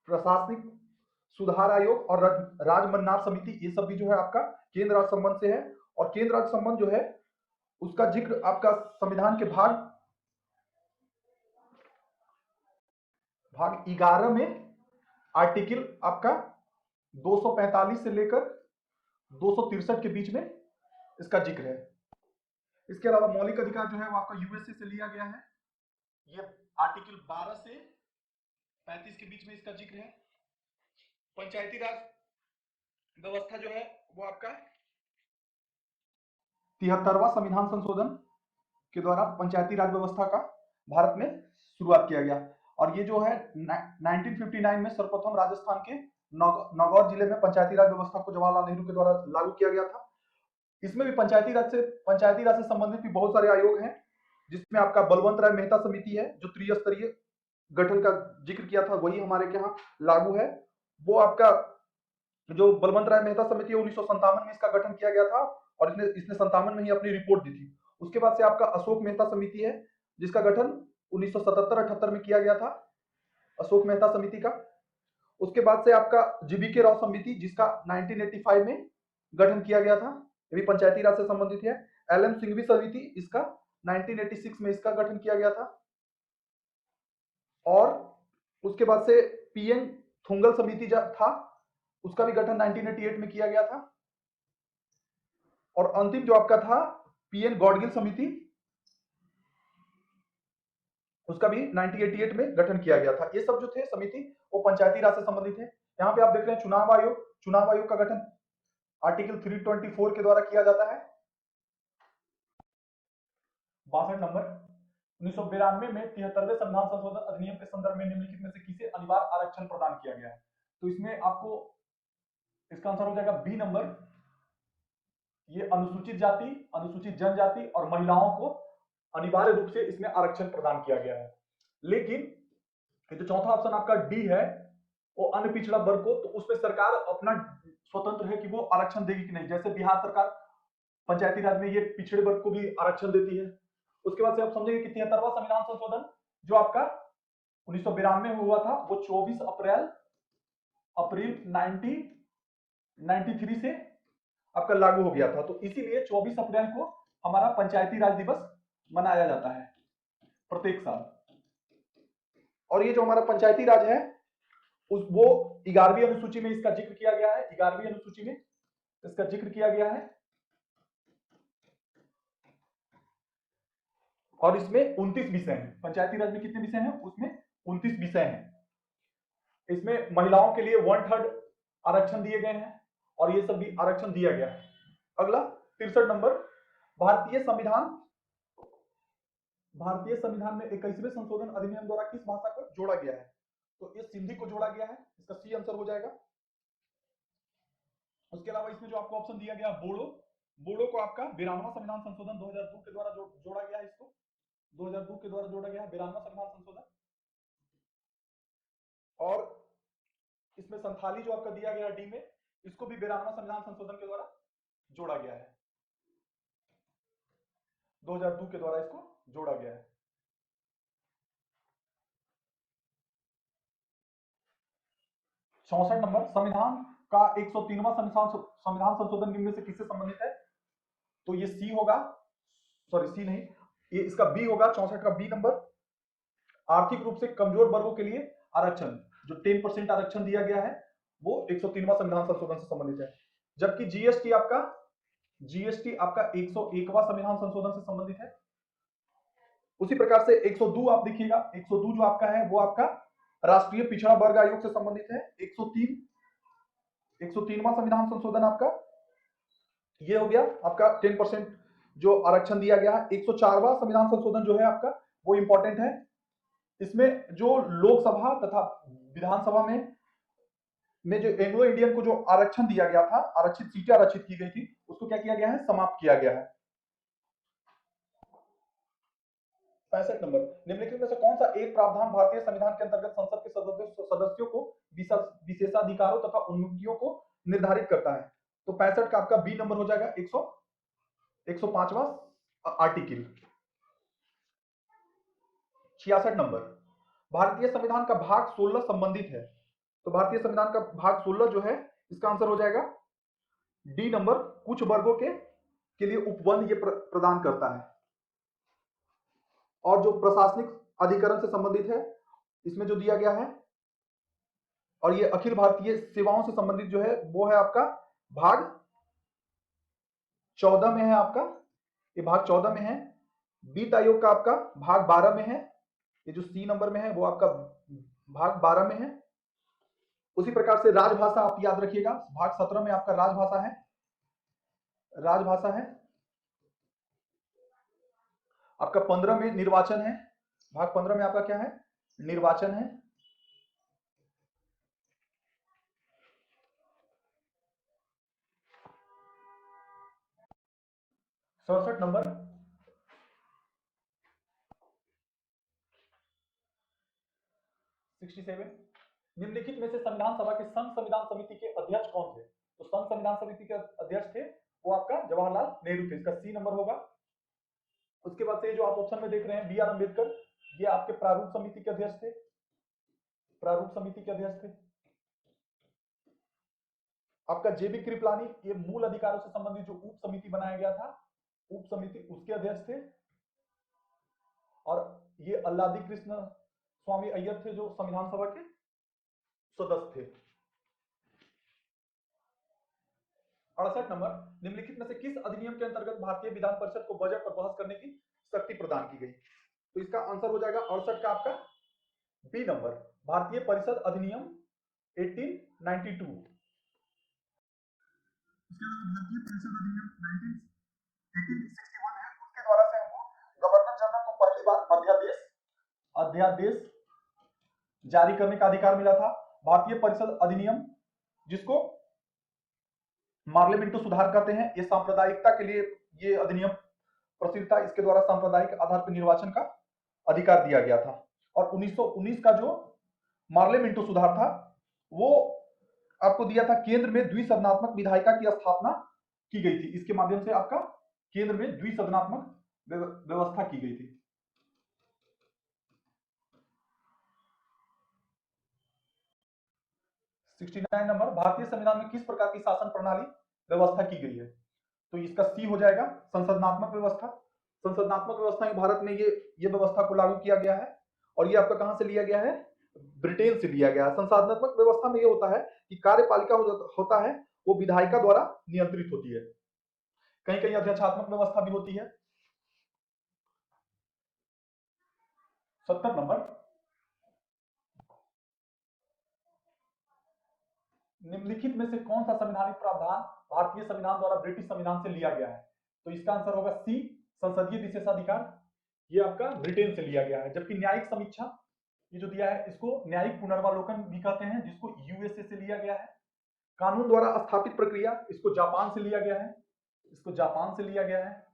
प्रशासनिक सुधार आयोग और राजमन्नार समिति, ये सब भी जो है आपका केंद्र राज्य संबंध से है। और केंद्र राज्य संबंध जो है उसका जिक्र आपका संविधान के भाग 11 में आर्टिकल आपका 245 से लेकर 263 के बीच में इसका जिक्र है। इसके अलावा मौलिक अधिकार जो है वो आपका यूएसए से लिया गया है, ये आर्टिकल 12 से 35 के बीच में इसका जिक्र है। पंचायती राज व्यवस्था जो है वो आपका 73वां संविधान संशोधन के द्वारा पंचायती राज व्यवस्था का भारत में शुरुआत किया गया। और ये जो है 1959 में सर्वप्रथम राजस्थान के नागौर जिले में पंचायती राज व्यवस्था को जवाहरलाल नेहरू के द्वारा लागू किया गया था। इसमें भी पंचायती राज से संबंधित भी बहुत सारे आयोग हैं, जिसमें आपका बलवंत राय मेहता समिति है जो त्रिस्तरीय गठन का जिक्र किया था, वही हमारे के यहाँ लागू है। वो आपका जो बलवंत राय मेहता समिति है 1957 में इसका गठन किया गया था और इसने 57 में ही अपनी रिपोर्ट दी थी। उसके बाद से आपका अशोक मेहता समिति है जिसका गठन 1977-78 में किया गया था, अशोक मेहता समिति का। उसके बाद से आपका जीबीके राव समिति जिसका 1985 में गठन किया गया था, ये भी पंचायती राज से संबंधित है। एलएम सिंघवी समिति, इसका 1986 में इसका गठन किया गया था। और उसके बाद से पीएन थुंगल समिति था, उसका भी गठन 1988 में किया गया था। और अंतिम जो आपका था पीएन गॉडगिल समिति, उसका भी 1988 में गठन किया गया था। ये सब जो थे समिति वो पंचायती राज से संबंधित है। यहाँ पे आप देख रहे हैं चुनाव आयोग का गठन आर्टिकल 324 के द्वारा किया जाता है। 62 नंबर 1992 में 73वें संविधान संशोधन अधिनियम के संदर्भ में निम्नलिखित में से किसे अनिवार्य आरक्षण प्रदान किया गया है? तो इसमें आपको इसका आंसर हो जाएगा बी नंबर। ये अनुसूचित जाति, अनुसूचित जनजाति और महिलाओं को अनिवार्य रूप से इसमें आरक्षण प्रदान किया गया है। लेकिन ये जो चौथा ऑप्शन आपका डी है वो अन्य पिछड़ा वर्ग को, तो उसमें सरकार अपना स्वतंत्र है कि वो आरक्षण देगी कि नहीं। जैसे बिहार सरकार पंचायती राज में ये पिछड़े वर्ग को भी आरक्षण देती है। उसके बाद से आप समझेंगे कि 73वां संविधान संशोधन जो आपका 1992 में हुआ था वो 24 अप्रैल 1993 से आपका लागू हो गया था। तो इसीलिए 24 अप्रैल को हमारा पंचायती राज दिवस मनाया जाता है प्रत्येक साल। और ये जो हमारा पंचायती राज है वो 11वीं अनुसूची में इसका जिक्र किया गया है, 11वीं अनुसूची में इसका जिक्र किया गया है। और इसमें 29 विषय हैं। पंचायती राज में कितने विषय हैं? उसमें 29 विषय हैं। इसमें महिलाओं के लिए 1/3 आरक्षण दिए गए हैं और ये सब भी आरक्षण दिया गया है। अगला 63 नंबर, भारतीय संविधान में 21वें संशोधन अधिनियम द्वारा किस भाषा को जोड़ा गया है? तो ये सिंधी को जोड़ा गया है, इसका सी आंसर हो जाएगा। उसके अलावा इसमें जो आपको ऑप्शन दिया गया बोडो को आपका 92वां संविधान संशोधन 2002 के द्वारा जोड़ा गया है। इसको 2002 के द्वारा जोड़ा गया है 92वां संविधान संशोधन। और इसमें संथाली जो आपका दिया गया डी में, इसको भी 92वां संविधान संशोधन के द्वारा जोड़ा गया है, 2002 के द्वारा इसको जोड़ा गया है। 64 नंबर, संविधान का 103वां संविधान संशोधन निम्न में से किससे संबंधित है? तो ये सी होगा, सॉरी सी नहीं, ये इसका बी होगा। 64 का बी नंबर, आर्थिक रूप से कमजोर वर्गों के लिए आरक्षण, जो 10% आरक्षण दिया गया है वो 103वां संविधान संशोधन से संबंधित है। जबकि जीएसटी आपका 101वां संविधान संशोधन से संबंधित है। उसी प्रकार से 102 आप देखिएगा, 102 जो आपका है वो आपका राष्ट्रीय पिछड़ा वर्ग आयोग से संबंधित है। 103वां संविधान संशोधन आपका ये हो गया आपका 10% जो आरक्षण दिया गया है। 104वां संविधान संशोधन जो है आपका वो इंपॉर्टेंट है। इसमें जो लोकसभा तथा विधानसभा में में जो एंग्लो इंडियन को जो आरक्षण दिया गया था, आरक्षित सीटें आरक्षित की गई थी, उसको क्या किया गया है, समाप्त किया गया है। 65 नंबर, निम्नलिखित में से कौन सा एक प्रावधान भारतीय संविधान के अंतर्गत संसद के सदस्यों को विशेषाधिकारों तथा उन्नतियों को निर्धारित करता है? तो 65 का आपका बी नंबर हो जाएगा 105वां आर्टिकल। 66 नंबर, भारतीय संविधान का भाग 16 संबंधित है। तो भारतीय संविधान का भाग 16 जो है, इसका आंसर हो जाएगा डी नंबर, कुछ वर्गों के लिए उपबंध ये प्रदान करता है। और जो प्रशासनिक अधिकरण से संबंधित है, इसमें जो दिया गया है, और ये अखिल भारतीय सेवाओं से संबंधित जो है वो है आपका भाग 14 में है, आपका ये भाग 14 में है। वित्त आयोग का आपका भाग 12 में है, ये जो सी नंबर में है वो आपका भाग 12 में है। उसी प्रकार से राजभाषा आप याद रखिएगा, भाग 17 में आपका राजभाषा है, राजभाषा है। आपका 15 में निर्वाचन है, भाग 15 में आपका क्या है, निर्वाचन है। सड़सठ नंबर, निम्नलिखित में से संविधान सभा के संघ संविधान समिति के अध्यक्ष कौन थे? तो संघ संविधान समिति के अध्यक्ष थे वो आपका जवाहरलाल नेहरू थे, इसका सी नंबर होगा। उसके बाद से जो आप ऑप्शन में देख रहे हैं बी आर अम्बेडकर, ये आपके प्रारूप समिति के अध्यक्ष थे, प्रारूप समिति के अध्यक्ष थे। आपका जेबी कृपलानी, ये मूल अधिकारों से संबंधित जो उप समिति बनाया गया था, उप समिति, उसके अध्यक्ष थे। और ये अल्लादी कृष्ण स्वामी अय्यर थे जो संविधान सभा के सदस्य थे। 68 नंबर, निम्नलिखित में से किस अधिनियम के अंतर्गत भारतीय विधान परिषद को बजट पर बहस करने की शक्ति प्रदान की गई? तो इसका आंसर हो जाएगा 68 का आपका बी नंबर, भारतीय परिषद अधिनियम 1892। इसके अलावा भारतीय परिषद अधिनियम 1861 है, उसके द्वारा से हमको गवर्नर जनरल को पहली बार अध्यादेश जारी करने का अधिकार मिला था। भारतीय परिषद अधिनियम, जिसको पार्लियामेंटो सुधार कहते हैं, ये सांप्रदायिकता के लिए ये अधिनियम प्रसिद्ध था। इसके द्वारा सांप्रदायिक आधार पर निर्वाचन का अधिकार दिया गया था। और 1919 का जो पार्लियामेंटो सुधार था वो आपको दिया था, केंद्र में द्विसदनात्मक विधायिका की स्थापना की गई थी। इसके माध्यम से आपका केंद्र में द्विसदनात्मक व्यवस्था की गई थी। 69 नंबर, भारतीय संविधान में किस प्रकार की शासन प्रणाली व्यवस्था की गई है? तो इसका सी हो जाएगा, संसदनात्मक व्यवस्था। संसदनात्मक व्यवस्था में भारत में ये व्यवस्था को लागू किया गया है। और ये आपका कहां से लिया गया है? ब्रिटेन से लिया गया है। संसदनात्मक व्यवस्था में ये होता है कि कार्यपालिका होता है वो विधायिका द्वारा नियंत्रित होती है। कहीं कहीं अध्यक्षात्मक व्यवस्था भी होती है। 70 नंबर, निम्नलिखित में से कौन सा संवैधानिक प्रावधान भारतीय संविधान द्वारा ब्रिटिश संविधान से लिया गया है? तो इसका आंसर होगा सी, संसदीय विशेषाधिकार। ये आपका ब्रिटेन से लिया गया है। जबकि न्यायिक समीक्षा, ये जो दिया है, इसको न्यायिक पुनर्वालोकन भी कहते हैं, जिसको यूएसए से लिया गया है। कानून द्वारा स्थापित प्रक्रिया, इसको जापान से लिया गया है, इसको जापान से लिया गया है।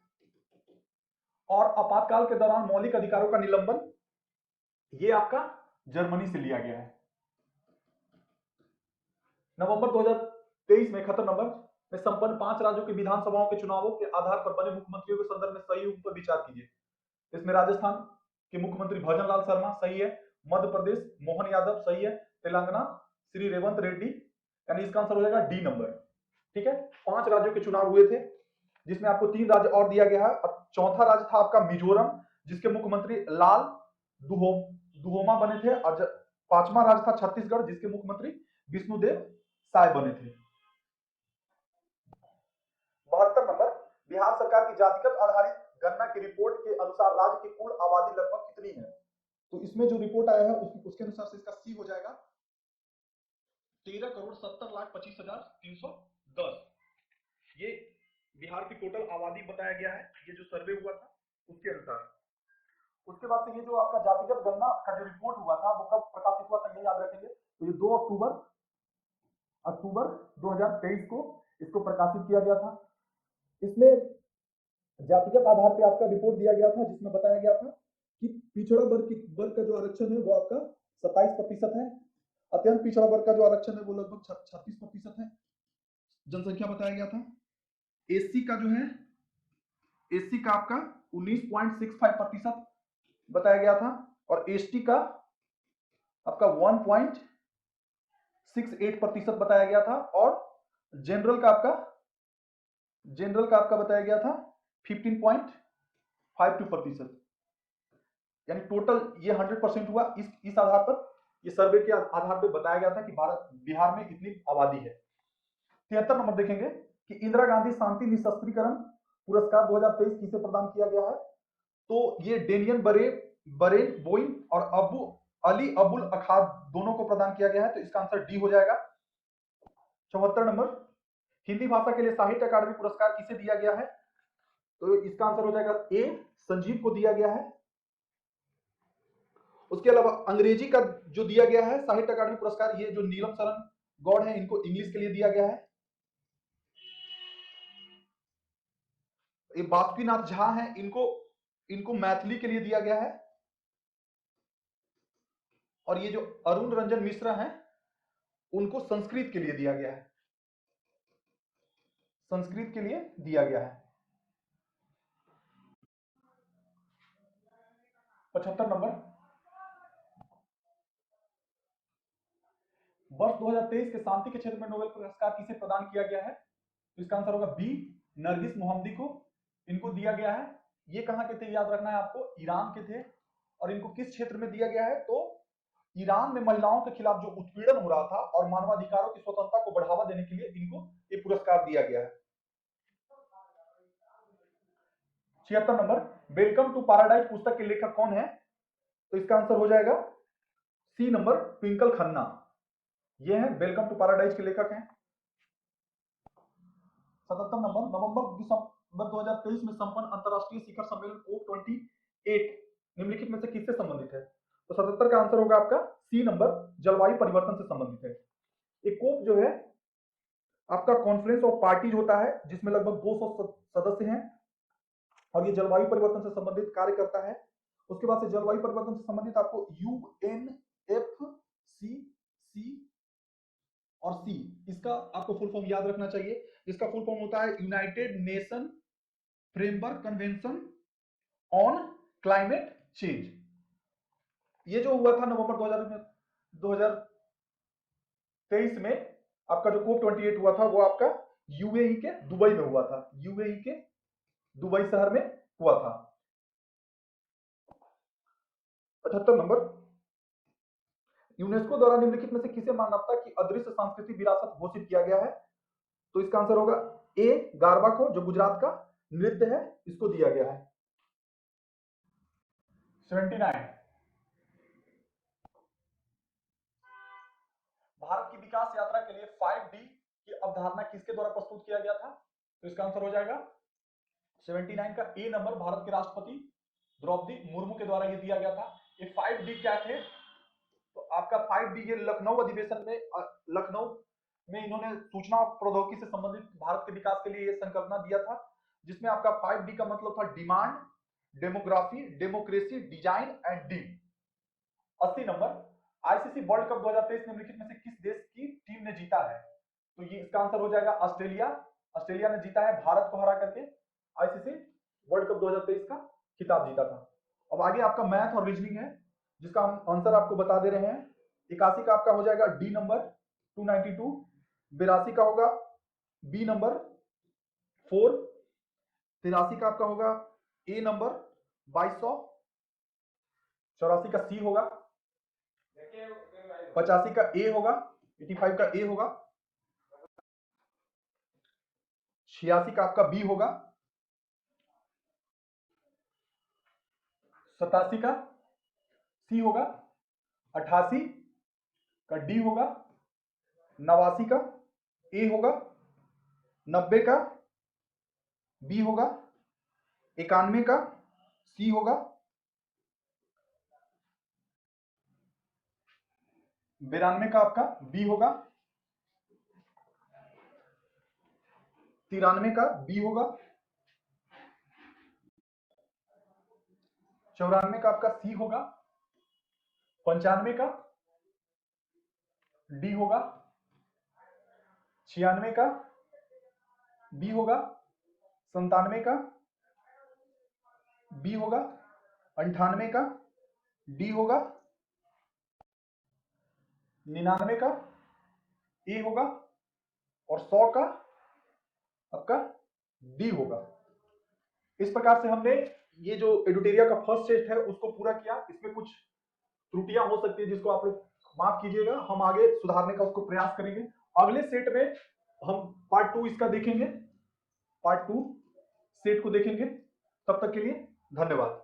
और आपातकाल के दौरान मौलिक अधिकारों का निलंबन, ये आपका जर्मनी से लिया गया है। नवंबर 2023 में, 71 नंबर में, संपन्न 5 राज्यों के विधानसभाओं के चुनावों के आधार पर बने मुख्यमंत्रियों के संदर्भ में सही पर विचार कीजिए। इसमें राजस्थान के मुख्यमंत्री भजनलाल शर्मा सही है, मध्य प्रदेश मोहन यादव सही है, तेलंगाना श्री रेवंत रेड्डी, यानी इसका आंसर हो जाएगा डी नंबर। ठीक है, 5 राज्यों के चुनाव हुए थे, जिसमें आपको 3 राज्य और दिया गया है। और चौथा राज्य था आपका मिजोरम, जिसके मुख्यमंत्री लाल दुहोमा बने थे। और 5वां राज्य था छत्तीसगढ़, जिसके मुख्यमंत्री विष्णुदेव साय बने थे। 72 नंबर, बिहार सरकार की जातिगत आधारित गणना की रिपोर्ट के अनुसार राज्य की कुल आबादी लगभग कितनी है? तो इसमें जो रिपोर्ट आया है उसके अनुसार से इसका सी हो जाएगा 13,70,25,310। ये बिहार की टोटल आबादी बताया गया है, ये जो सर्वे हुआ था उसके अनुसार। उसके बाद से ये जो आपका जातिगत गणना का जो रिपोर्ट हुआ था वो कब प्रकाशित हुआ था, ये याद रखेंगे। तो ये 2 अक्टूबर अक्टूबर 2023 को इसको प्रकाशित किया गया था। इसमें जातिगत आधार पे आपका रिपोर्ट दिया गया था, जिसमें बताया गया था कि पिछड़ा वर्ग का जो आरक्षण है वो आपका 27% है, अत्यंत पिछड़ा वर्ग का जो आरक्षण है वो लगभग 36% है। जनसंख्या बताया गया था। एससी का जो है, एससी का आपका 19.65% बताया गया था, और एसटी का आपका 1.68% बताया गया था, और जनरल का आपका बताया गया था 15.52%। यानी टोटल ये 100% हुआ। इस आधार पर, ये सर्वे के आधार पर बताया गया था कि बिहार में इतनी आबादी है। 73 नंबर देखेंगे कि इंदिरा गांधी शांति निशस्त्रीकरण पुरस्कार 2023 किसे प्रदान किया गया है। तो ये डेनियन बरेन बोइंग और अली अबुल अखाद दोनों को प्रदान किया गया है, तो इसका आंसर डी हो जाएगा। 74 नंबर, हिंदी भाषा के लिए साहित्य अकादमी पुरस्कार किसे दिया गया है। तो इसका आंसर हो जाएगा ए, संजीव को दिया गया है। उसके अलावा अंग्रेजी का जो दिया गया है साहित्य अकादमी पुरस्कार, ये जो नीलम शरण गौड़ है, इनको इंग्लिश के लिए दिया गया है। ये बासुकीनाथ झा है, इनको मैथिली के लिए दिया गया है। और ये जो अरुण रंजन मिश्रा हैं, उनको संस्कृत के लिए दिया गया है, संस्कृत के लिए दिया गया है। 75 नंबर, वर्ष 2023 के शांति के क्षेत्र में नोबेल पुरस्कार किसे प्रदान किया गया है। तो इसका आंसर होगा बी, नरगिस मोहम्मदी को इनको दिया गया है। ये कहां के थे, याद रखना है आपको, ईरान के थे। और इनको किस क्षेत्र में दिया गया है, तो ईरान में महिलाओं के खिलाफ जो उत्पीड़न हो रहा था और मानवाधिकारों की स्वतंत्रता को बढ़ावा देने के लिए इनको ये पुरस्कार दिया गया है। 76 नंबर, वेलकम टू पैराडाइज पुस्तक के लेखक कौन है। तो इसका आंसर हो जाएगा सी नंबर, ट्विंकल खन्ना। ये है वेलकम टू पैराडाइज के लेखक हैं। 77 नंबर, नवंबर दिसंबर 2023 में संपन्न अंतरराष्ट्रीय शिखर सम्मेलन COP28 निम्नलिखित में से किससे संबंधित है। तो 77 का आंसर होगा आपका सी नंबर, जलवायु परिवर्तन से संबंधित है। एक कोप जो है आपका कॉन्फ्रेंस ऑफ पार्टीज होता है, जिसमें लगभग 200 सदस्य हैं, और ये जलवायु परिवर्तन से संबंधित कार्य करता है। उसके बाद से जलवायु परिवर्तन से संबंधित आपको UNFCCC और सी, इसका आपको फुल फॉर्म याद रखना चाहिए, जिसका फुल फॉर्म होता है United nation framework convention on climate change. ये जो हुआ था नवंबर 2023 में, आपका जो COP28 हुआ था वो आपका यूएई के दुबई में हुआ था, यूएई के दुबई शहर में हुआ था। 78 नंबर, यूनेस्को द्वारा निम्नलिखित में से किसे मानवता की अदृश्य सांस्कृतिक विरासत घोषित किया गया है। तो इसका आंसर होगा ए, गारबा को, जो गुजरात का नृत्य है, इसको दिया गया है। 79, भारत की विकास यात्रा के लिए 5D की अवधारणा किसके द्वारा प्रस्तुत किया गया था। तो इसका आंसर हो जाएगा 79 का ए नंबर, भारत के राष्ट्रपति द्रौपदी मुर्मू के द्वारा ये दिया गया था। ये 5D क्या थे, तो आपका 5D ये लखनऊ अधिवेशन में, लखनऊ में इन्होंने सूचना प्रौद्योगिकी से संबंधित भारत के विकास के लिए ये संकल्पना दिया था, जिसमें आपका 5D का मतलब था demand, demography, democracy, design and deal. 80 number, ICC world cup 2023 निम्नलिखित में से किस देश की टीम ने जीता है। तो ये इसका आंसर हो जाएगा ऑस्ट्रेलिया। ऑस्ट्रेलिया ने जीता है भारत को हरा करके आईसीसी वर्ल्ड कप 2023 का खिताब जीता था। अब आगे आपका मैथ और रीजनिंग है, जिसका हम आंसर आपको बता दे रहे हैं। 81 का आपका हो जाएगा डी नंबर 292, 82 का होगा बी नंबर 4, 83 का आपका होगा ए नंबर 2200, 84 का सी होगा, 85 का ए होगा, 85 का ए होगा, 86 का आपका बी होगा, 87 का सी होगा, 88 का डी होगा, 89 का ए होगा, 90 का बी होगा, 91 का सी होगा, 92 का आपका बी होगा, 93 का बी होगा, 94 का आपका सी होगा, 95 का डी होगा, 96 का बी होगा, 97 का बी होगा, 98 का डी होगा, 99 का ए होगा और 100 का आपका डी होगा। इस प्रकार से हमने ये जो एडुटेरिया का फर्स्ट सेट है उसको पूरा किया। इसमें कुछ त्रुटियां हो सकती है जिसको आप लोग माफ कीजिएगा, हम आगे सुधारने का उसको प्रयास करेंगे। अगले सेट में हम पार्ट 2 इसका देखेंगे, पार्ट 2 सेट को देखेंगे। तब तक के लिए धन्यवाद।